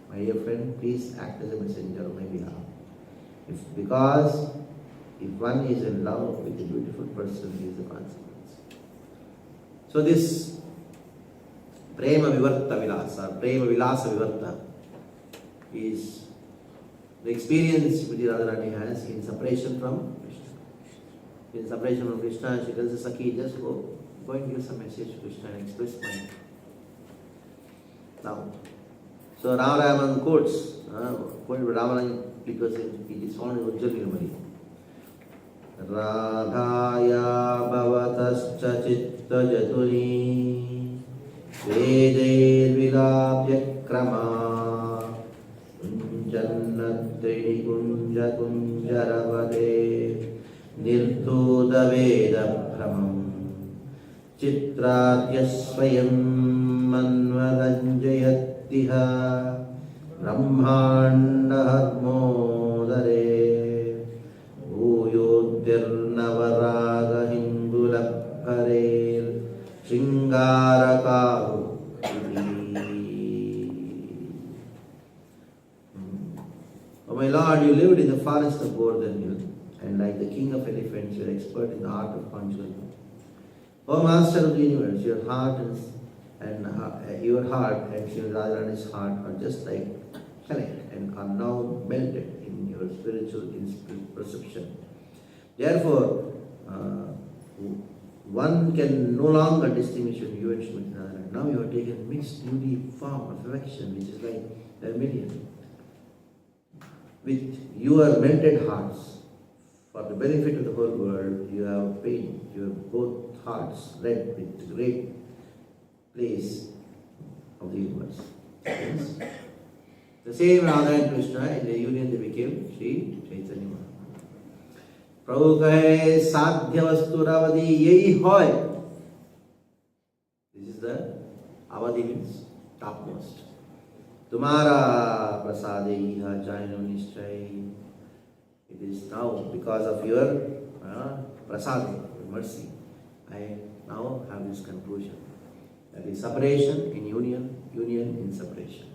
My dear friend, please act as a messenger on my behalf. Because if one is in love with a beautiful person, he is the consequence. So this Prema Vivarta Vilasa, Prema Vilasa Vivarta is the experience which Radharani has in separation from Krishna. In separation from Krishna, she tells the Sakhi, just go and give some message to Krishna and express my. Now, so Ramayaman quotes, Ramayaman because it is found in Ujjal Nirmali. Radhaya bhavatascha chitta jatuni vedair vilapya krama kunjannatri kunja kunjaravade nirtuda veda bhramam chitradya swayam manvadanjayatiha brahmanda harmodare bhuyodirnavaraga hindulabharer shringarakahu. Oh my Lord, you lived in the forest of Govardhan Hill, and like the king of elephants, you are expert in the art of conjuring. O Master of the universe, your heart and Srimati Radharani's heart are just like connect and are now melted in your spiritual perception. Therefore, one can no longer distinguish between you and Srimati Radharani. Now you have taken mixed beauty form of affection, which is like vermilion. With your melted hearts, for the benefit of the whole world, you have painted your both hearts red with the great place of the universe. Yes. The same Radha and Krishna, in the union they became Sri Chaitanya Mahaprabhu. Prabhu kahe sadhya vastu ravadi yehi hoy. This is the avadi means topmost. Tumara prasade iha jayano nishchay. It is now because of your prasad, your mercy, I now have this conclusion. That is separation in union, union in separation.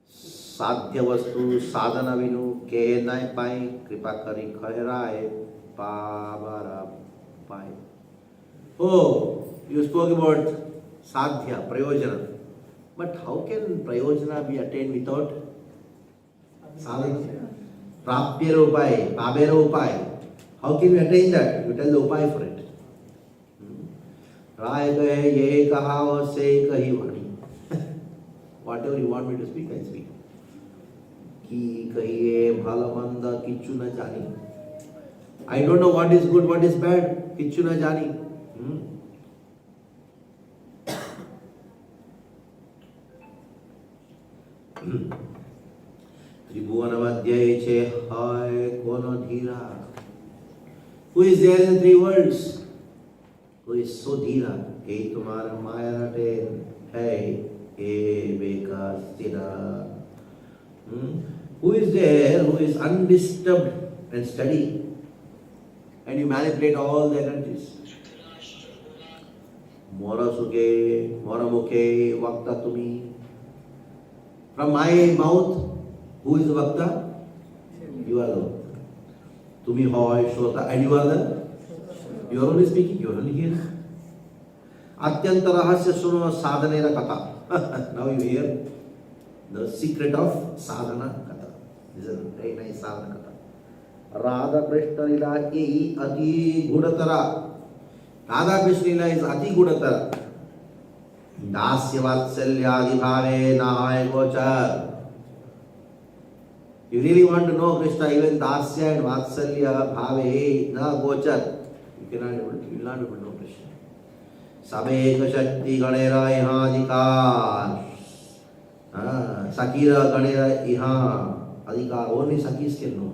Sadhya vastu sadhana vinu ke nai pai kripa kari khairai pavara pai. Oh, you spoke about sadhya, prayojana. But how can prayojana be attained without sadhana? Prapyera upai, pabera upai. How can we attain that? You tell the upai for it. Rai kahe ye kaha aur se kahi vani. Whatever you want me to speak, I speak. Ki kahiye bhala manda kichu na jani. I don't know what is good, what is bad. Kichu na jani. Tribhuvana madhyaye che hai kono dhira. Who is there in 3 worlds? Who is so dhira? Hey tumhara maya rate. Hey, hey veka stira. Who is there who is undisturbed and steady? And you manipulate all the energies. Mora suke, mora mukhe, vakta tumi. From my mouth, who is the vakta? You are the vakta. Tumi hoy, shota, and you are you are only speaking, you are only hearing. Atyanta rahasya suno sadhanera katha. Now you hear the secret of sadhana katha. This is a very nice sadhana katha. Radha Krishna Lila is ati gudatara. Radha Krishna Lila is ati gudatara. Dasya vatsalyadi bhave nahai gochar. You really want to know Krishna, even Dasya and Vatsalya bhave na gochar. You will not be able to know Krishna. Sabeka Shakti Ganera Ihadikar. Sakira Ganera Iha Adhikar. Only Sakis can know.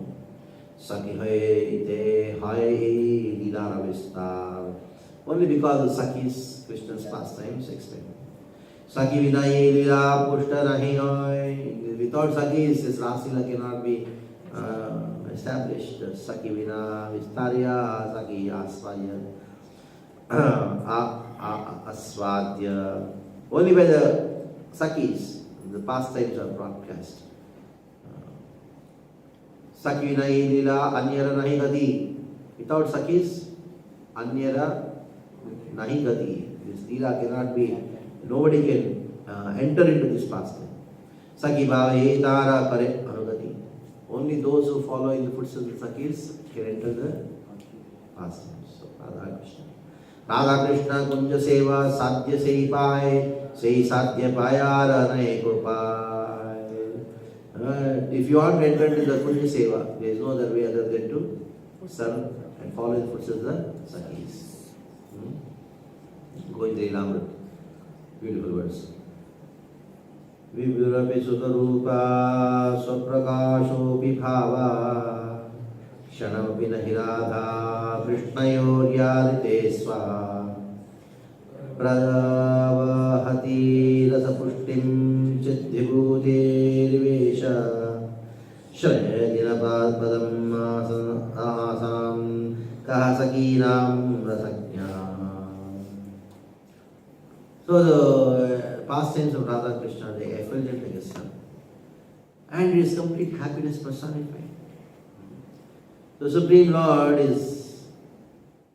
Saki hai te hai Lila Vistar. Only because of Saki's Krishna's pastimes explained. Saki Vinay Lila Pushta Nahi Hoy. Without Sakis, this Rasila cannot be established. Saki Vina Vistarya, Saki Asvaya, Asvadya. Only by the Sakis, the pastimes are broadcast. Saki Vinay Lila Anyara Nahi Gati. Without Sakis, Anyara Nahi Gati. This Lila cannot be, nobody can enter into this pastime. Saki Bhava Tara Pare Anugati. Only those who follow in the footsteps of Sakis can enter the pastime. So, Radha Krishna. Radha Krishna Kunja Seva Sadhya Sei Pai Sei Sadhya Payara Nai Kupai. If you want to enter into the Kunja Seva, there is no other way other than to serve and follow the footsteps of the Sakis. Go in the Ilamrit. Beautiful words. Vibhurapi Sutarupa Swaprakashopi Bhava Kshanamapi Nahi Radha Krishnayoryadite Sva Pradavahati Rasapushtim Chiddhibhutirivesha Shrayadinapad Padam Asam Kahasakinam Rasajna. So the pastimes of Radha Krishna, they effulgent like a sun. And it is complete happiness personified. The Supreme Lord is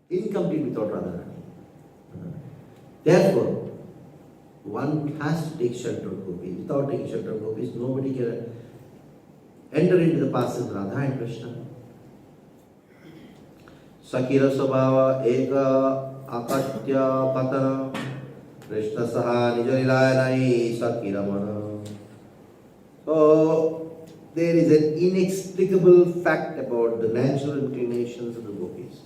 incomplete without Radharani. Therefore, one has to take shelter of gopis. Without taking shelter of gopis, nobody can enter into the pastimes of Radha and Krishna. Sakira Sabhava Eka Akatya Patana Krishna Saha Nijalilayanai Sakiramana. So, there is an inexplicable fact about the natural inclinations of the gopis.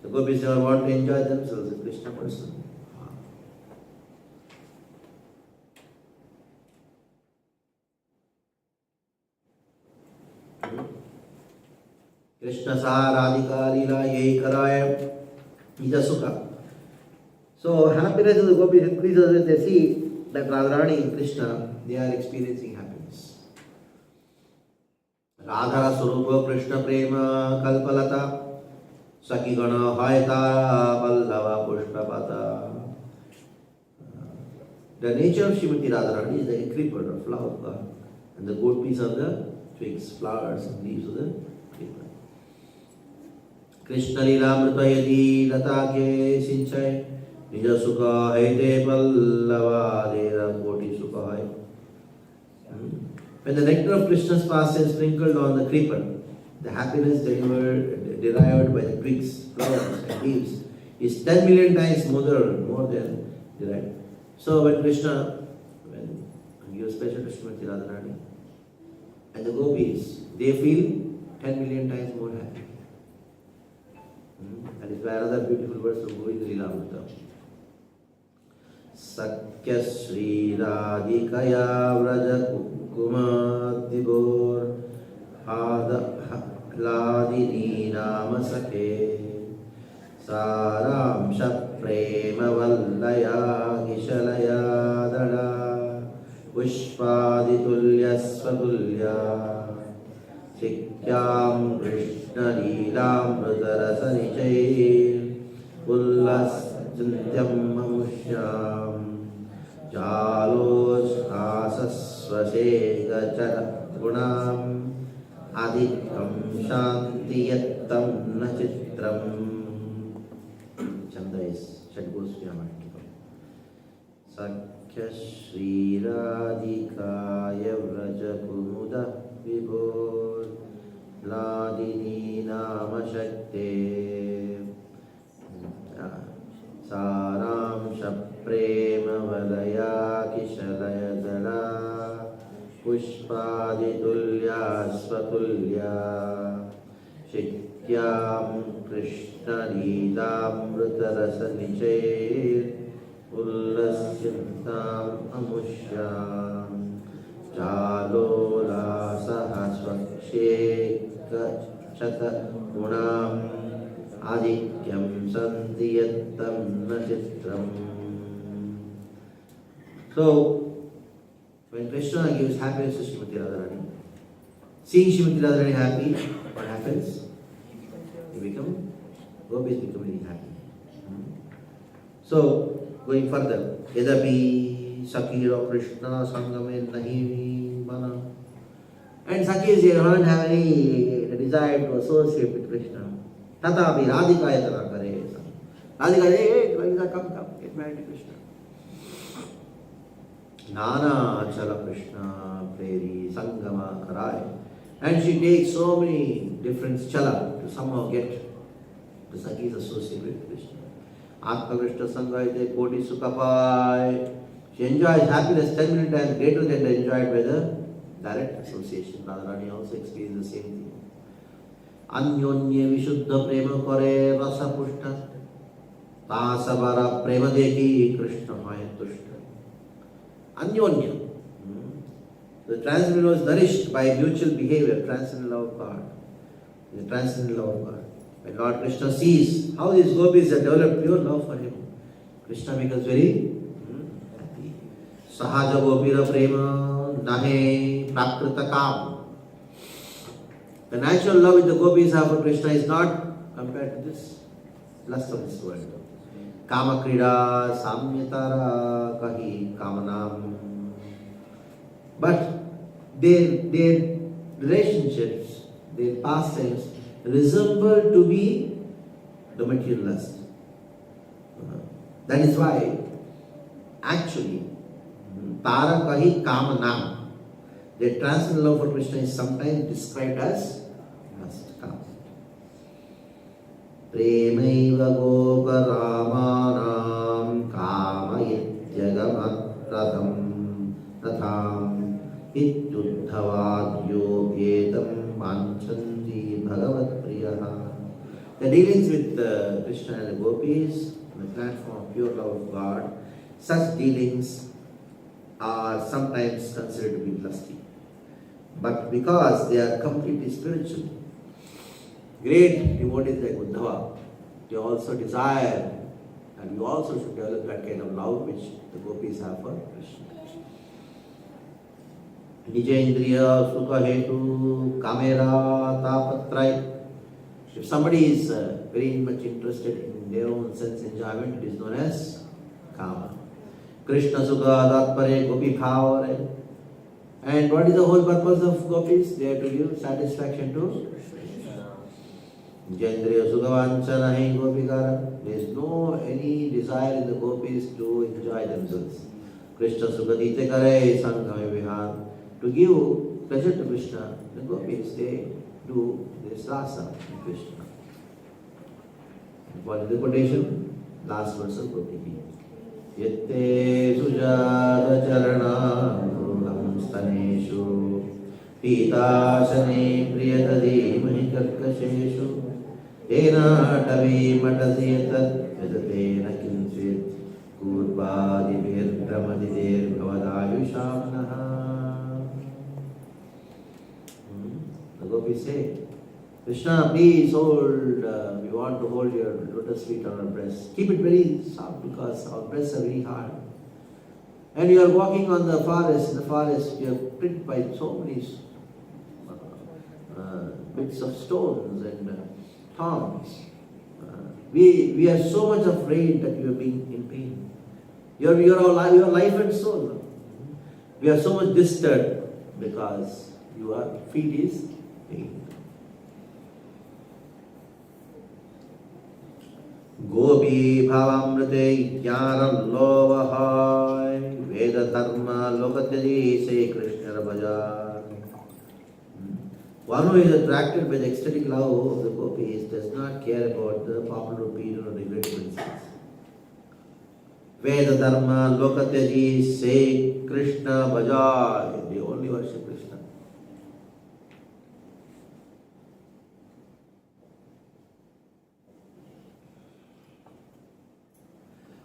The gopis never want to enjoy themselves as Krishna person. Krishna Saha Radhika Lila Yei Karaya Nija Sukha. So happiness of the gopis increases when they see that Radharani and Krishna, they are experiencing happiness. Radhara Swarupa Krishna Prema Kalpalata Sakigana Haitara Pallava Pushpapata. The nature of Srimati Radharani is like a creeper or flower, and the gopis are the twigs, flowers and leaves of the creeper. Krishna Lila Mrita Yadi Lata Ke Sinchay Nija Sukha Haite Pallava Dera Koti Sukha Hai. When the nectar of Krishna's pastimes sprinkled on the creeper, the happiness derived by the twigs, flowers and leaves is 10 million times more than derived. So when Krishna gives special to Srimati Radharani and the gopis, they feel 10 million times more happy. That is why another beautiful verse of Govinda Lilamrita. Sakya Sri Radhikaya Vraja Kumadibor Hladini Nama Sakhe Saramsha Prema Vallaya Kishalaya Dada Pushpaditulya Svatulya Sikyam Krishna Leelam Mrutarasa Nichai Ullas Chantyam Mamushyam Jalos Asasvasega Gunam Adikam Shanti Yattam Nachitram. Chanda is Shadgosvyama. Sakya Shri Radhikaya Vraja Kumuda Vibhor Ladini Nama Shakte Saramsha Prema Valaya Kishalaya Dala Pushpaditulya Svatulya Shikyam Krishna Leelamrita Rasa Nichai Ullasyam Amushyam Chalola Sahasvaksheka शतगुणम् आधिक्यं सन्ति यत्तं न चित्रम्. So, when Krishna gives happiness to Srimati Radharani, seeing Srimati Radharani happy, what happens? Gopis become very happy. So, going further, Yadapi Sakira Krishna Sangame Nahi Mana. And Sakis, they don't have any desire to associate with Krishna. Tatapi Radhika Yatana Kare. Radhika, hey, Radhika, come, get married to Krishna. Nana Achala Krishna Preri Sangama Karai. And she takes so many different chala to somehow get the Sakis associated with Krishna. Atma Krishna Sangayate Koti Sukhapai. She enjoys happiness 10 million times greater than enjoyed by the direct association. Radharani also experienced the same thing. Anyonye Vishuddha Prema Kore Rasa Pushta Tasavara Prema Deki Krishna Maya Tushta. Anyonya. The transcendental was nourished by mutual behavior, transcendental love of God. The transcendental love of God. When Lord Krishna sees how these gopis have developed pure love for him, Krishna becomes very happy. Sahaja gopira prema nahe prakrita kam. The natural love which the gopis have for Krishna is not compared to this lust of this world. Kama krida samyatara kahi kamanam. But their relationships, their pastimes resemble to be the material lust. That is why actually Tara Kahi Kamanam, their transcendental love for Krishna is sometimes described as lust, kama. Premaiva Goparamanam Kamayityagamatratam Tatham Ityuddhavadyo Etam Manchanti Bhagavat Priyaha. The dealings with Krishna and the gopis on the platform of pure love of God, such dealings are sometimes considered to be lusty. But because they are completely spiritual, great devotees like Uddhava, they also desire, and you also should develop that kind of love which the gopis have for Krishna. Nijendriya Sukha Hetu Kamera Tapatrai. If somebody is very much interested in their own sense enjoyment, it is known as Kama. Krishna Sukha Tatpare Gopi Bhavare. And what is the whole purpose of gopis? They are to give satisfaction to Krishna. Nijendriya Sukha Vanchana Hai Gopikara. There is no any desire in the gopis to enjoy themselves. Krishna Sukha Dite Kare Sangame Vihar. To give pleasure to Krishna, the gopis, they do this rasa in Krishna. For the quotation, last verse of Gopi. Yette sujata charana mrugam staneshu pitashane priyatadi mahikarkasheshu tena tavi matasyetat vedatena kinsit kurvadibhir brahmadidir bhavadayushamnaha. The gopis say, Krishna, please hold, we want to hold your lotus feet on our breasts. Keep it very soft because our breasts are very hard. And you are walking on the forest, in the forest you are pricked by so many bits of stones and thorns. We are so much afraid that you are being in pain. Your life and soul. We are so much disturbed because your feet is pain. Gopi bhavamrite jnanam lovahai veda dharma lokatyaji say Krishna bhajar. One who is attracted by the ecstatic love of the gopis does not care about the popular opinion or regret principles. Veda dharma lokatyaji say Krishna bhajar. They only worship Krishna.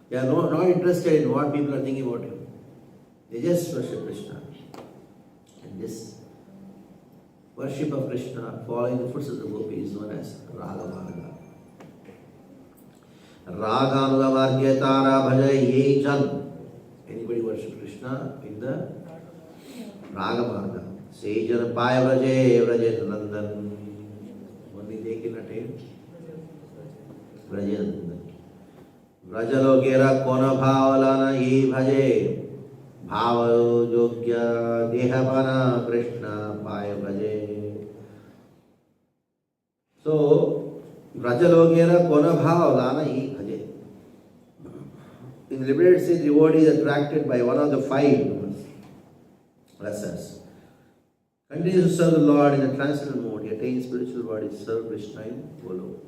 They are not interested in what people are thinking about him. They just worship Krishna. And this worship of Krishna, following the footsteps of Gopi is known as Raga Marga. Raganuga Marga Tara Bhaja Ye Jan. Anybody worship Krishna in the Raga Marga. Sejan Paya Vraje Vraje Nandan. Only they can attain Vraje Nandan. Vrajalogera Kona Bhavalana Ye Bhaje. Bhava Yogya Dehavana Krishna Paya Bhaje. So, Vrajalogera Kona Bhavalana Ye Bhaje. In the liberated state, the devotee is attracted by one of the five rasas. Continues to serve the Lord in a transcendental mode. He attains spiritual body, serve Krishna in Golok.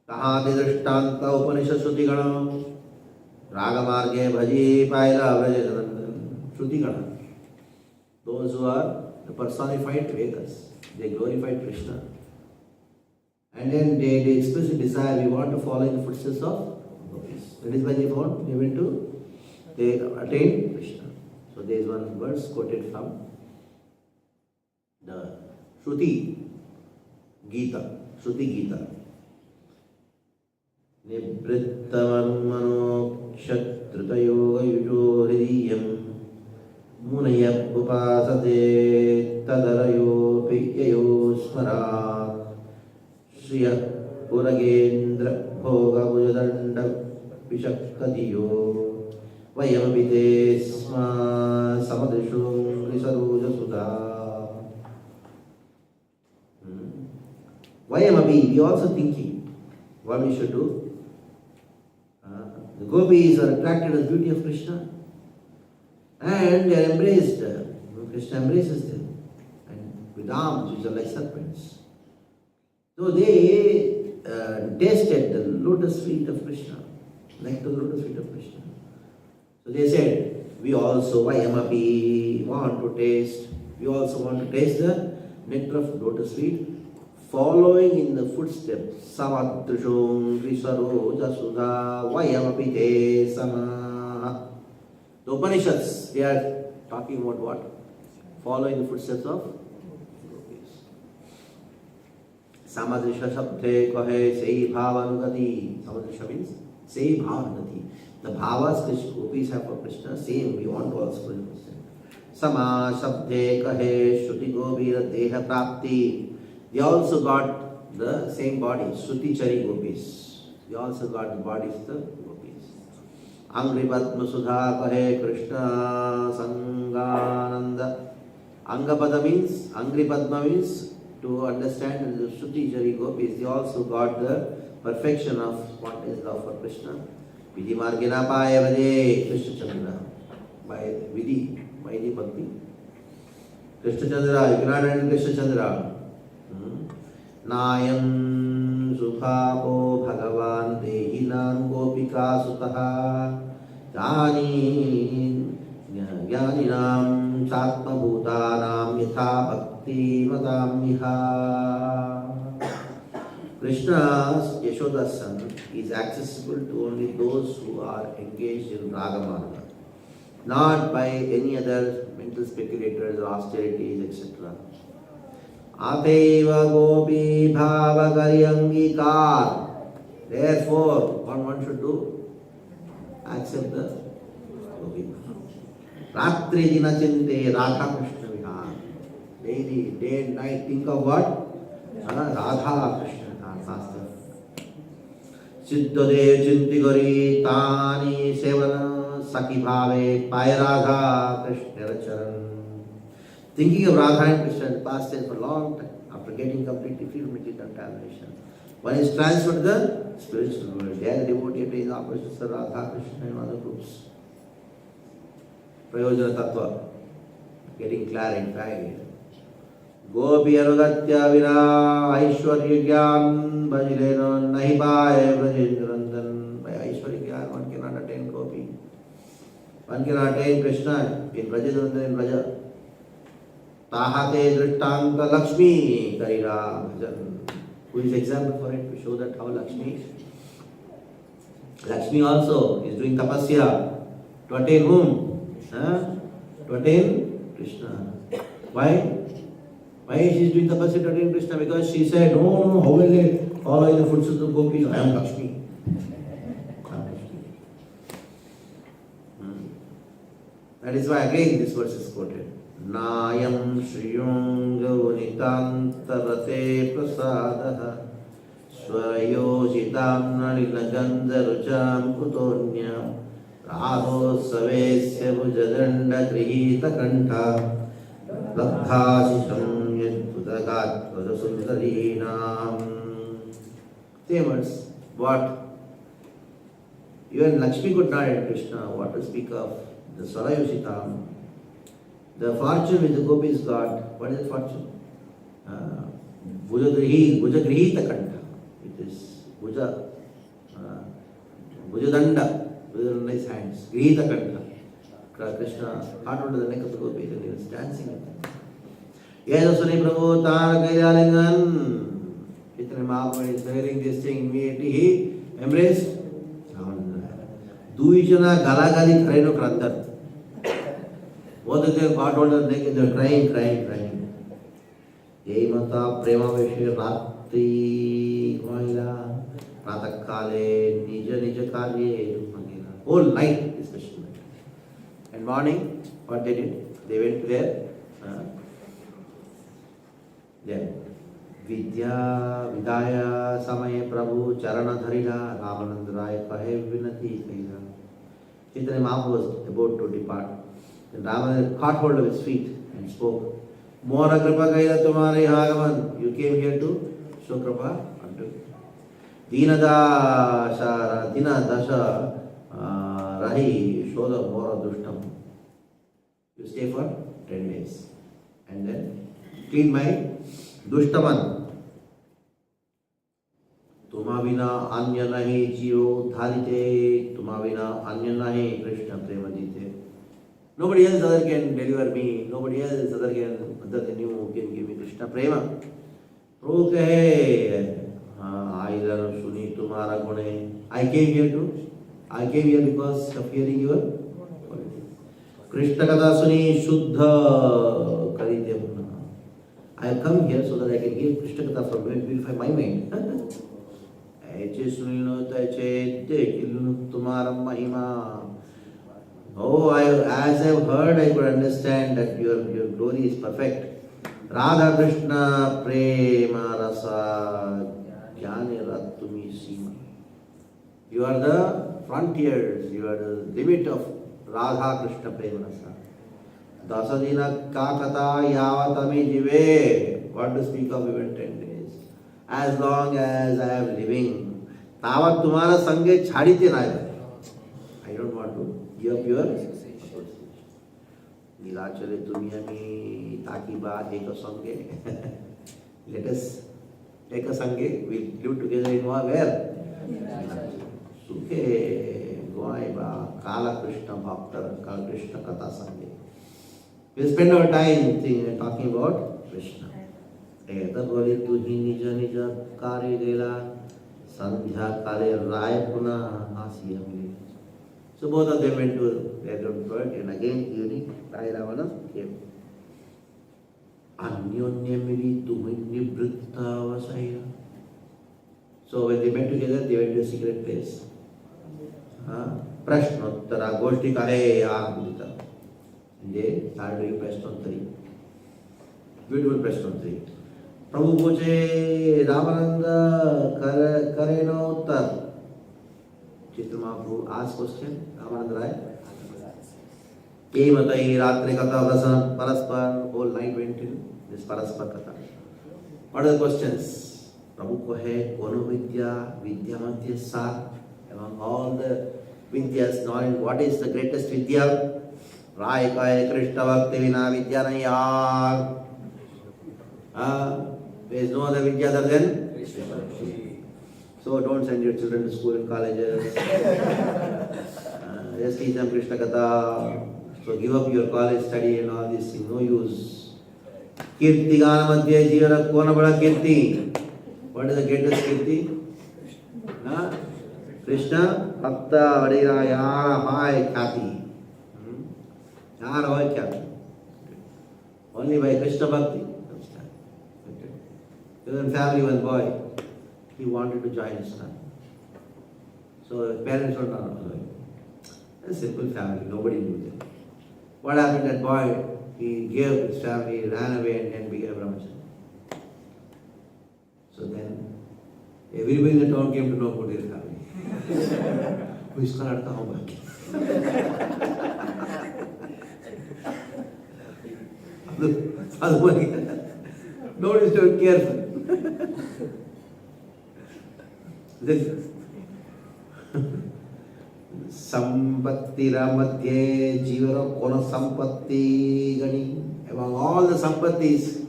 Kahati Drishtanta Upanishad Shruti Gana Raga Marge Bhaji Paila Vrajanandan. Shruti Gana. Those who are the personified Vedas. They glorified Krishna. And then they express a desire, we want to follow in the footsteps of gopis. That is why they found, they attained Krishna. So there is one verse quoted from the Shruti Gita. Nibrittavarmano kshatritayoga yujo hridiyam munaya upasate tadarayo pekyayo smara Shriya Puragendra Bhoga Bujadanda Vishakadiyo Vayamabhite Sma Samadrishum Risaruja Sudha. Vayamabhi, we are also thinking what we should do. The gopis are attracted to the beauty of Krishna and they are embraced. Krishna embraces them and with arms which are like serpents. So they tasted the lotus feet of Krishna, like the lotus feet of Krishna. So they said, we also, Vayamapi, want to taste the nectar of lotus feet, following in the footsteps, Samadrishum, Risaro, Jasudha, Vayamapi te Samaha. The Upanishads, they are talking about what? Following the footsteps of Samadrisha Shabde Kahe Sei Bhavanugati. Samadrisha means Sei Bhavanugati. The bhavas Krishna gopis have for Krishna, same we want to also understand. Sama Shabde Kahe Shruti Gopira Deha Prapti. They also got the same body, Shruti Chari gopis. They also got the bodies of the gopis. Angri Padma Sudha Kahe Krishna Sangananda. Angapada means, Angri Padma means to understand the Shruti Chari gopis, they also got the perfection of what is love for Krishna. Vidhi Margina Paya Vade Krishna Chandra. By Vidhi, by the Bhakti. Krishna Chandra, you cannot understand Krishna Chandra. Nayam Sukhapo Bhagavan Dehinam Gopika Sutaha Jnaninam Satma Bhutanam Yatha Bhakti Madamiha. Krishna's Yashoda's son is accessible to only those who are engaged in Raga Marga, not by any other mental speculators or austerities, etc. Ateva Gopi Bhava Karyangikar. Therefore, what one should do? Accept the Gopi Bhava. Ratri Dina Chinte Radha Krishna Vihar. Daily, day and night, think of what? Radha Krishna. Siddhade Chintigari Tani Sevana Saki Bhave Paya Radha Krishna Charan. Thinking of Radha and Krishna in the past tense for a long time, after getting completely free from material contamination. One is transferred to the spiritual world. They are devoted to his opposites, Radha, Krishna and other groups. Prayojana Tattva, getting clarified. Gopi Anugatya Vira Aishwarya Gyan Bhajileno Nahi Paye Brajendrandan. By Aishwarya Gyan one cannot attain Gopi. One cannot attain Krishna in Brajendrandan in Braja. Tahate Drishtanta Lakshmi Karira Bhajan. Who is example for it to show that how Lakshmi also is doing tapasya to attain whom? To attain Krishna. Why? Why she is doing tapasya to attain Krishna? Because she said, no, how will they follow in the footsteps of gopis? I am Lakshmi. That is why again this verse is quoted. Nayam shriyunga unitantarate prasadaha swayositam nalilagandha rucham kutonya radho savesya bhujadanda grihita kantha labdhasisham yadbhudagat vajasundarinam. Same words. What? Even Lakshmi could not aid Krishna. What to speak of the Sarayositam? The fortune which the gopis got, what is the fortune? Bhujagrihita Kanta. It is Bhujadanda. Bhujadanda is hands. Grihita Kanta. Krishna caught onto the neck of the gopis and he was dancing with them. Yedasuni Prabhu Tarakayalingan. Chaitanya Mahaprabhu is hearing this thing, immediately he embraced. Duishana Galagadi Kareno Krantar. Both of them caught hold of the neck and they were crying. Yemata Prema Veshe Ratri Koila Pratakale Nija Karye Rupangila. Whole night discussion. And morning, what they did? They went to their Vidya Samaya Prabhu Charana Dharila Ramananda Rai Kahe Vinati Kaila. Chaitanya Mahaprabhu was about to depart. Then Ramananda caught hold of his feet and spoke. Mora Kripa Kaila Tumare Hagaman. You came here to show Kripa unto Dina Dasha Rahi Shoda Mora Dushtam. You stay for 10 days. And then clean my Dushtaman. Tuma vina anya nahi jiyo dhalite, tuma vina anya nahi Krishna prema dite. Nobody else other can deliver me, nobody else other than you can give me Krishna prema. Prabhu kahe, Ailan suni tumhara gune. I came here because of hearing your quality. Krishna katha suni shuddha karite muna. I have come here so that I can hear Krishna katha from you and purify my mind. Oh, as I have heard, I could understand that your glory is perfect. Radha Krishna Prema Rasa Jnani Ratumi Sima. You are the frontiers, you are the limit of Radha Krishna Prema Rasa. Dasadina Kakata Yavatami Jive. What to speak of even 10 days? As long as I am living, Tavat Tumara Sange Chadite Naya. I don't want to give up your Nilachale Tumiyami Takiba Eka Sange. Let us take a Sange. We live together in where? Sukhe Goaiba Kala Krishna Bhakta Kala Krishna Katha Sange. We spend our time talking about Krishna. Etaboli tuhi nija nija kare gela sandhya kale rai puna asiyamile. So both of them went to their work and again evening Rai Ravana came. Anyonyamili tuhini vritta vasaya. So when they met together, they went to a secret place. Prashnottara Goshti Kare Ahudita. And they started doing Prashnottari. Beautiful Prashnottari. Prabhu पूछे Ramananda करे न उत्तर. Chaitanya Mahaprabhu asked question. Ramananda Rai. ये बताइए रात्रि कथा रसन परस्पर whole night went in this परस्पर कथा. What are the questions? प्रभु को है कौन विद्या मध्य सार among all the vidyas knowing what is the greatest vidya. Rai का है कृष्ण भक्ति बिना विद्या नहीं यार. There is no other vidya other than Krishna. So don't send your children to school and colleges. Just teach them Krishna Katha. So give up your college study and all this thing. No use. Kirti Gana Madhya Jivana Kona Bada Kirti. What is the greatest Kirti? Krishna Bhakta Vadira Yara Hai Khyati. Yara Hai Khyati. Only by Krishna Bhakti. Understand? Okay. There was a family, one boy, he wanted to join Islam. So his parents were not allowing. A simple family, nobody knew them. What happened? That boy, he gave his family, ran away, and then became a brahmacharya. So then, everybody in the town came to know about their family. Who is going to come back? Nobody is too careful. Sampatti Ramadhye Jivara Kona Sampatti Gani. Among all the Sampattis,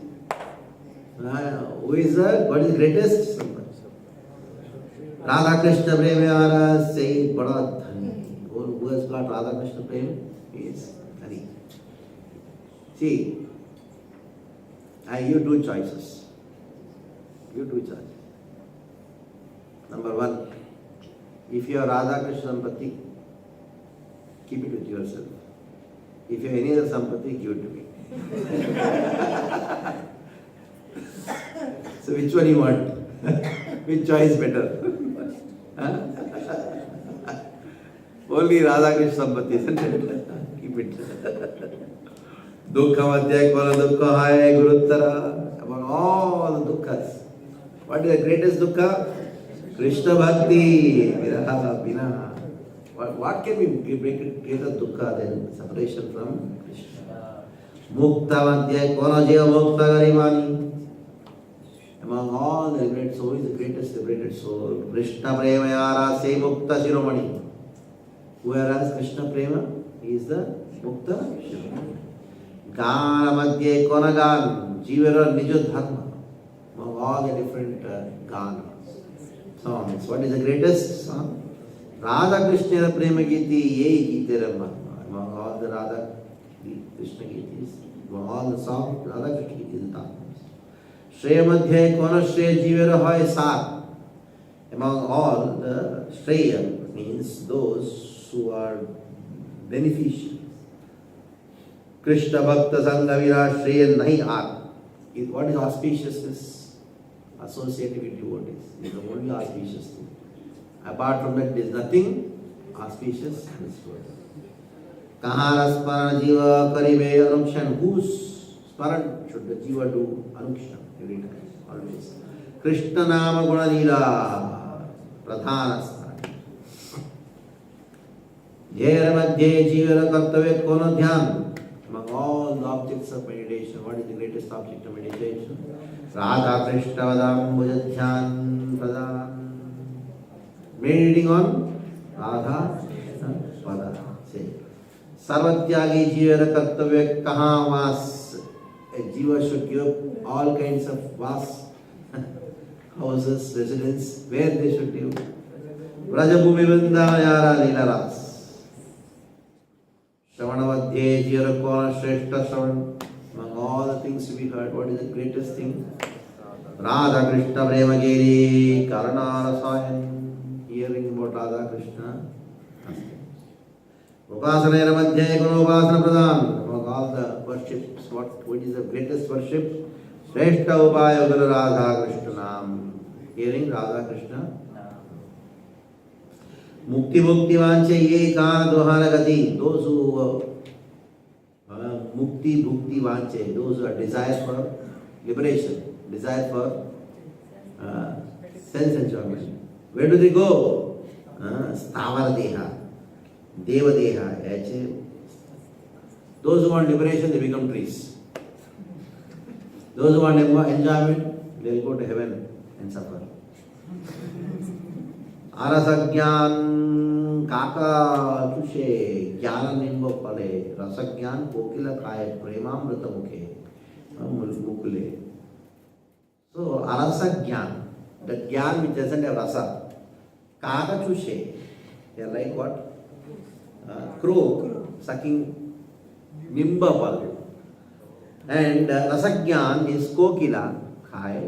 who is the what is the greatest Sampatti? Radha Krishna Premyara say Bada Dhani. Who has got Radha Krishna Prem? He is Dhani. See, you two choices. You two choices. Number one, if you are Radha Krishna Sampatti, keep it with yourself. If you have any other Sampatti, give it to me. So which one you want? Which choice better? Huh? Only Radha Krishna Sampatti, isn't it? Keep it. Dukkha Madhya Kona Dukkha Hai Guruttara. Among all the dukkhas, what is the greatest dukkha? Krishna Bhakti. Viraha Bina. What can be greater dukkha than separation from Krishna? Mukta Madhya Kona Jiva Mukta Garimani. Among all the liberated souls, who is the greatest liberated soul? Krishna Premayara Se Mukta Shiromani. Whereas Krishna Prema is the Mukta Shiromani. Gana Madhya Kona Gan. Jivara Nija Dharma. Among all the different ganas, songs. What is the greatest song? Radha Krishna Prema Giti Ye Gite Rama. Among all the Radha Krishna Gitis, among all the songs, Radha Krishna Giti is the top. Shreya Madhya Kona Shreya Jivara Hoy Sat. Among all the Shreya means those who are beneficial. Krishna Bhakta Sangha Vira Shreya Nahi Aat. What is auspiciousness? Associated with devotees. It is the only auspicious thing. Apart from that, there is nothing auspicious in this world. Kahara Sparana Jiva Karibe Anukshan. Whose Sparan should the Jiva do? Anukshan. Every time. Always. Krishna Nama Guna Leela. Pradhana Sthani. Jayara Madhye Jivara Kartavya Kona Dhyan. Among all the objects of meditation, what is the greatest object of meditation? Radha Krishna Vadam Bhujadhyan Pradhan. Meditating on Radha Pada. Say. Sarvatyagi Jivara Kartavya Kaha Vas. A Jiva should give up all kinds of vas, houses, residence, where they should live. Vrajabhumi Vrindayara Leelaras. Shravanavadhye Jirakona Shrestha Shravan. Among all the things to be heard, what is the greatest thing? Radha Krishna Premagiri Karana Rasayan. Hearing about Radha Krishna. Upasana Madhya Kono Upasana Pradhan. Among all the worships, what is the greatest worship? Shrestha Upaya Guru Radha Krishna Nam. Hearing Radha Krishna. Mukti Mukti Vanche Ye Kana Dohana Gati. Those who Mukti Bhukti Vanche, those who are desire for liberation, desire for sense enjoyment. Where do they go? Sthavara Deha, Deva Deha. Those who want liberation, they become trees. Those who want enjoyment, they will go to heaven and suffer. Arasagyan Kaka Chushe Jnana Nimba Pale Rasagyan Kokila Kaya Premamrita Mukhe Mukule. So Arasagyan, the Gyan which doesn't have rasa. Kaka Chushe, they are like what? Crow sucking Nimba Pale. And Rasagyan is Kokila Kaya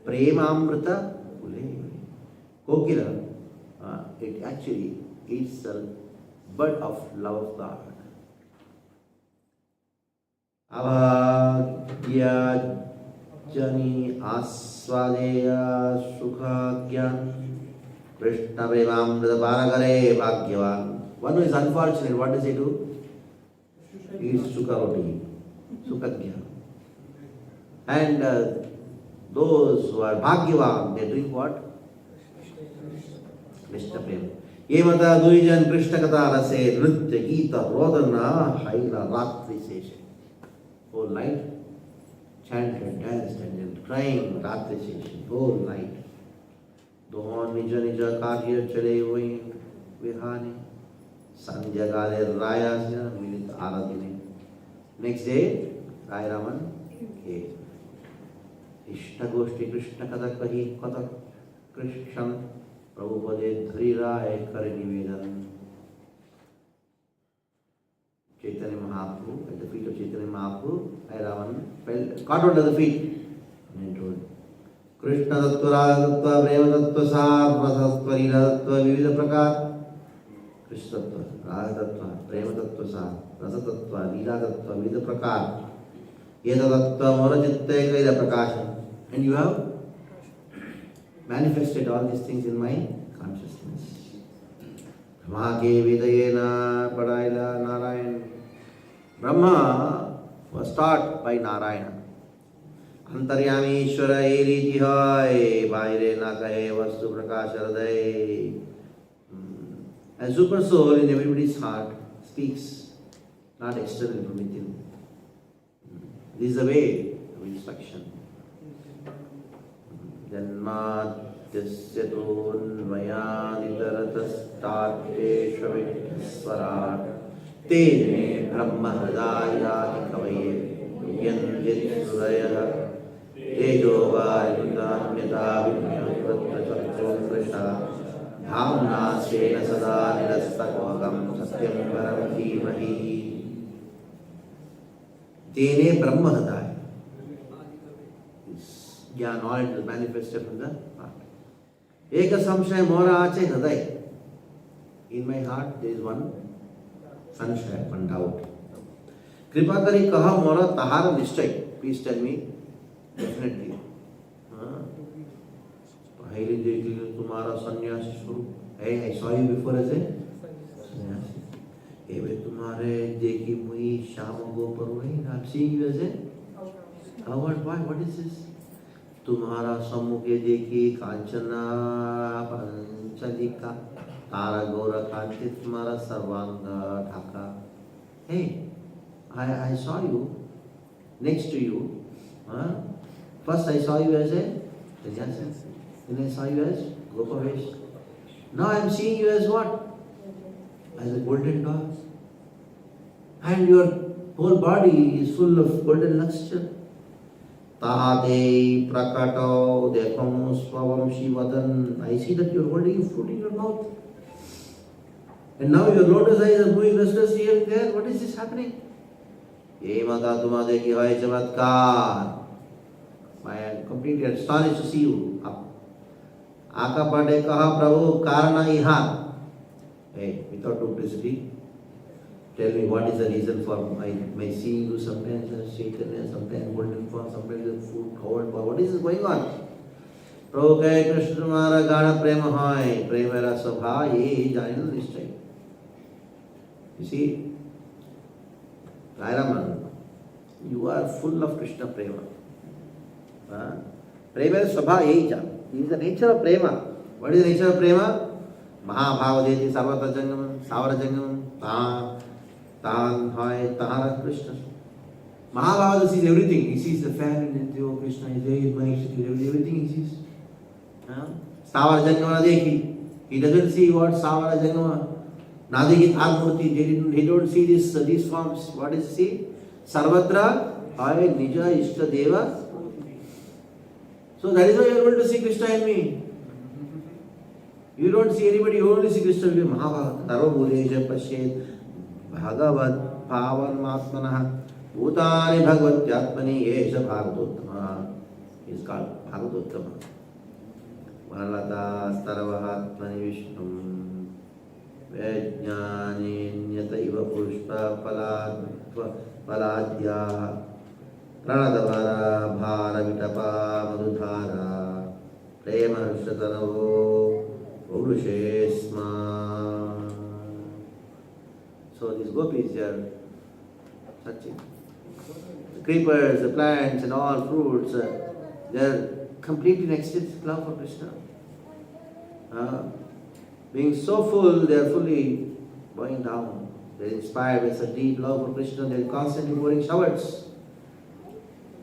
Premamrita Mukule. Kokila, it actually eats the bud of love of God. अभाग्यजनी आस्वादेय सुख ज्ञान कृष्ण प्रेमामृत पान करे भाग्यवान. One who is unfortunate, what does he do? He eats sukha roti, sukha jnana. And those who are bhagyavan, they drink what? Krishna prema. ये मता दुईजन कृष्ण कथा रसे नृत्य गीत रोदन हैला रात्रि शेष. Whole night chanted, danced and crying रात्रि शेष. Whole night. दोनों निज निज कार्य चले हुए विहाने. संध्या काले राया से मिलित आराधने. Next day, राय रामन के इष्ट गोष्ठी कृष्ण कथा कही कथा कृष्ण प्रभुपदे धरी राय कर निवेदन. Chaitanya Mahaprabhu, at the feet of Chaitanya Mahaprabhu, Ravan fell, caught under the feet and told, Krishna Tattva, Radha Tattva, Prema Tattva, Sar, Rasa Tattva, Leela Tattva, Vivida Prakar. Krishna Tattva, Radha Tattva, Prema Tattva, Sar, Rasa Tattva, Leela Tattva, Vivida Prakar. Yeda Tattva, Mora Chitta, Kaida Prakasha. And you have manifested all these things in my consciousness. Brahma ke Vedayena Padaila Narayan. Brahma was taught by Narayana. Antaryami Ishvara Eriti Hai Baire na kahe Vastu Prakash Hriday. And super soul in everybody's heart speaks, not external from within. This is the way of instruction. जन्माद्यस्य तोन्मयादितरतस्तार्तेष्वविघ्नस्वराट् तेने ब्रह्महृदायाति कवये यन्दिसूरयः तेजोवारिमृतान्यथा विज्ञानप्रत्यचक्षुः धाम्ना स्वेन सदा निरस्तकोऽहं सत्यं परं धीमहि. तेने ब्रह्महृदाय. ज्ञान knowledge is manifested from the heart. Eka samshaya mora ache hriday. In my heart there is one sanshaya, one doubt. Kripa kari kaha mora tahara nishtay. Please tell me definitely. Pahili dekhi tumhara sannyasi swarup. Hey, I saw you before as a sannyasi. Ebe tumhare dekhi mui shama goparu. I'm seeing you as a coward. Why? What is this? तुम्हारा सम्मुखे देखी कांचना पंचलिका तारा गौर कांति तुम्हारा सर्वांग Dhaka. Hey, I saw you next to you. First I saw you as a sannyasi, then I saw you as Gopavesh. Now I am seeing you as what? As a golden dog. And your whole body is full of golden luster. Tade prakato dekham swavamshi vadan. I see that you are holding food in your mouth. And now your lotus eyes are moving restless here and there. What is this happening? Ye mata tumade ki hoy chamatkar. I am completely astonished to see you. Aka pade kaha Prabhu karana ihan. Hey, without duplicity, tell me what is the reason for my seeing you sometimes as Chaitanya, sometimes golden form, sometimes the food covered for. What is going on? Prabhu kahe Krishna tumhara gana prema hoy, prema ra sabha ye janil nishtay. You see, Rairaman, you are full of Krishna prema. Prema ra sabha ye jan. This is the nature of prema. What is the nature of prema? Mahabhavadeti sarvata jangamam, savara jangamam, Tan Hai Tahara Krishna. Mahabharata sees everything. He sees the fan in the Krishna is there, he is Maheshwari, everything he sees. Stavara Jangama Dekhi. He doesn't see what Stavara Jangama. Nadiki Thalmurti, he don't see these forms. What does he see? Sarvatra Hai Nija Ishta Deva. So that is why you are able to see Krishna in me. You don't see anybody, you only see Krishna in Mahabharata. Tarva Bhuresha Pashet. Bhagavad Pavanmatmanah Bhutani Bhagavatyatmani Yesha Bhagavattama is called Bhagavattama. Malata Staravahatmani Vishnum Vajnani Nyata Iva Pushpa Palatva Paladya Pranadavara Bhara Vitapa Madhudhara Prema Shatanavo Urushesma. So these gopis are touching. The creepers, the plants and all fruits, they are completely in ecstatic love for Krishna. Being so full, they are fully going down. They are inspired by such deep love for Krishna, they are constantly pouring showers.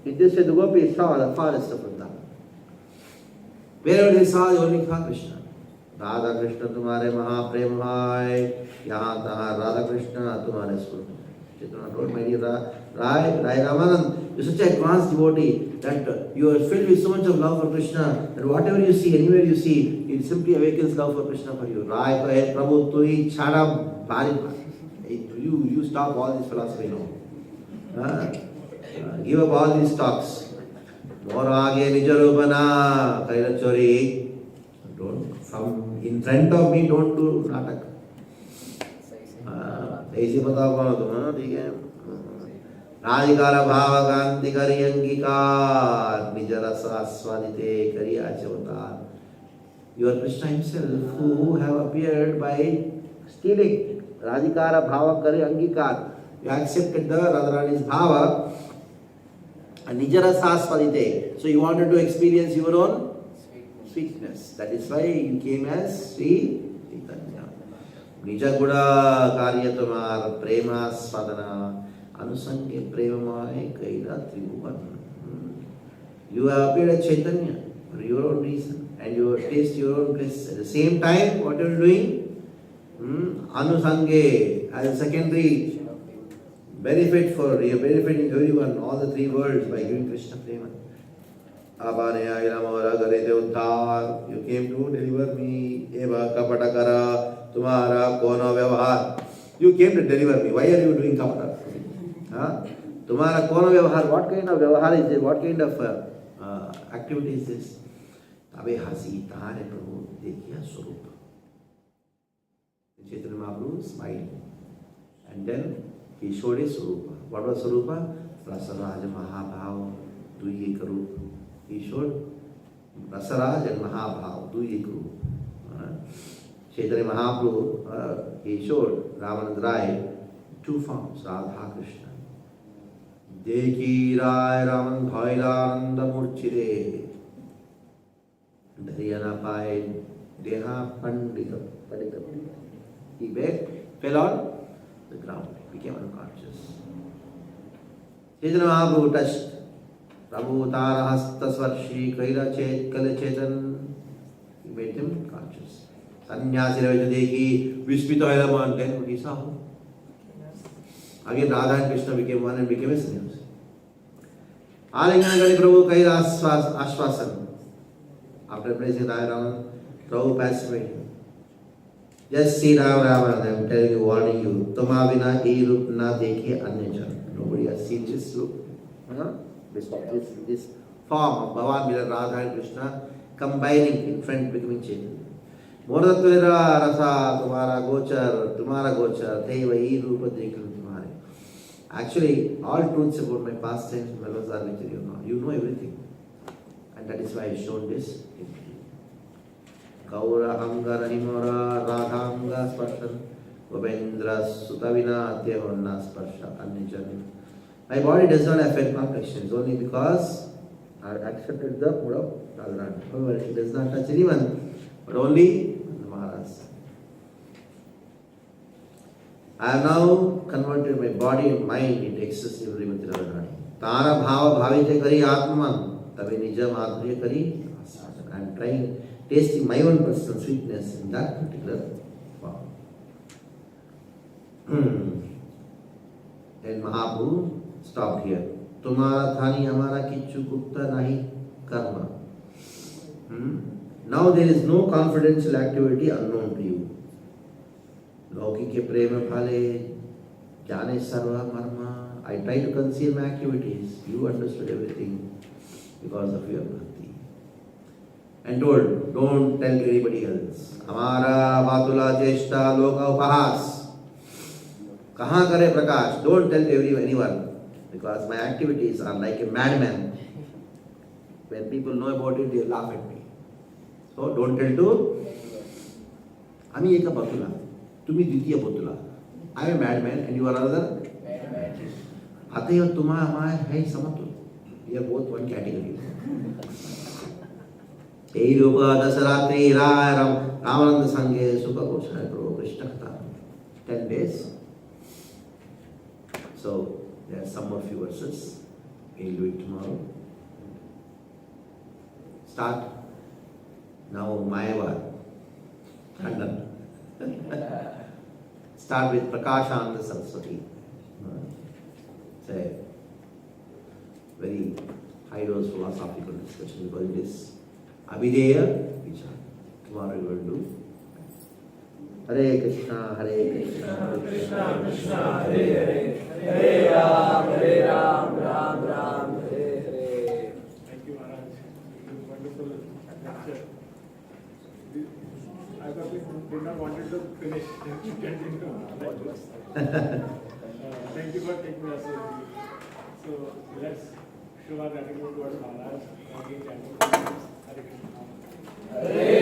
In this way, the gopis saw the forest of Vrindavan. Wherever they saw, they only saw Krishna. Radha Krishna tumhare mahaprem hai, yahan tahan Radha Krishna tumhare swrup. Chaitanya told, my dear Rai Ramanand, you are such an advanced devotee that you are filled with so much of love for Krishna that whatever you see, anywhere you see, it simply awakens love for Krishna for you. Rai kahe, Prabhu tui chhada bari. You stop all this philosophy now. Give up all these talks. More aage nijarupana kairachori. Don't, from in front of me, don't do natak. ऐसे बताओ कौन हो तुम? ठीक है. राधिकार भाव कांति करी अंगीकार निज रस आस्वादिते करी आचवतार. You are Krishna himself who have appeared by stealing. Radhikara bhava kare angikar. You accepted the Radharani's bhava and nijara saspadite. So you wanted to experience your own sweetness. That is why you came as Sri Chaitanya. Nija guda karya tumar prema swadana anusange premamay kaila tribhuvan. You have appeared as Chaitanya for your own reason and you taste your own bliss. At the same time, what are you doing? Anusange as a secondary benefit for you, benefiting everyone, all the three worlds by giving Krishna prema. Abhanaya ilamora garete uddhar. You came to deliver me. Eva kapatakara tumhara kono vyavahar. You came to deliver me. Why are you doing kapata? Tumhara kono vyavahar. What kind of vyavahar is this? What kind of activity is this? Tabe hasi tahare prabhu dekhiya swarup. Chaitanya Mahaprabhu smiled. And then he showed his Swarupa. What was Swarupa? Rasaraj Mahabhav Duyi Karup. He showed Rasaraj and Mahabhav Duyi Karup. Chaitanya Mahaprabhu, he showed Ramanand Rai two forms, Radha Krishna. Deki Rai Raman Bhairananda Murchire. Dhariyana Pai Deha Pandita. He fell on the ground, became unconscious. Chaitanya Mahaprabhu touched Prabhu Tara Hasta Swarshi Kaila Kala Chetan. He made him conscious. Sannyasi Ravijadeki Vispita Helaman. Then he saw him. Again Radha and Krishna became one and became a sannyasi. Alingana Gali Prabhu Kaila Ashwasan. After praising Raman, Prabhu passed away. Just see Ram, I am telling you, warning you. Tuma vina e roop na dekhe anya jan. Nobody has seen this look. This form of Bhavan, Mila, Radha and Krishna combining in front, becoming Chaitanya. Moratvera rasa tumhara gochar, deva e roopa dekhe tumhare. Actually, all truths about my past times and mellows are with you now. You know everything. And that is why I have shown this. Gaura Anga Ranimora Radhanga Sparshan Gopendra Sutavina Atyahonna Sparsha Annijan. My body does not affect complexion, it's only because I accepted the mood of Radharani. However, it does not touch anyone, but only the Maharaj. I have now converted my body and mind into ecstasy of Srimati Radharani. Tara Bhava Bhavite Kari Atman Tabe Nija Madhurya Kari. I am trying tasting my own personal sweetness in that particular form. Then Mahaprabhu stopped here. Tumhara thani hamara kichu gupta nahi karma. Now there is no confidential activity unknown to you. Lauki ke prema phale jane sarva marma. I try to conceal my activities. You understood everything because of your bhakti. And told, don't tell anybody else. Amara Vatula Cheshta Loka Upahas. Kahan kare prakash? Don't tell anyone. because my activities are like a madman. When people know about it, they laugh at me. So don't tell to आम्ही एका बाजूला, तुम्ही द्वितीय बाजूला. I am a madman and you are another. आता ये तुम्हा है समतुल. We are both one category. यही रूप दशरात्रि रामानंद संगे सुख घोषणा करो कृष्ण कथा 10 days. So there are some more few verses. We'll do it tomorrow. Start now Mayavad. Khandan. Start with Prakashananda Saraswati. It's a very high dose philosophical discussion because it is Abhideya Vichar. Tomorrow we will do. Hare Krishna, Krishna Krishna, Hare Hare, Hare Ram, Ram Ram, Hare Hare. Thank you, Maharaj. Wonderful lecture. I probably did not wanted to finish. Thank you for taking us. So let's show our gratitude towards Maharaj. Hare Krishna. Hare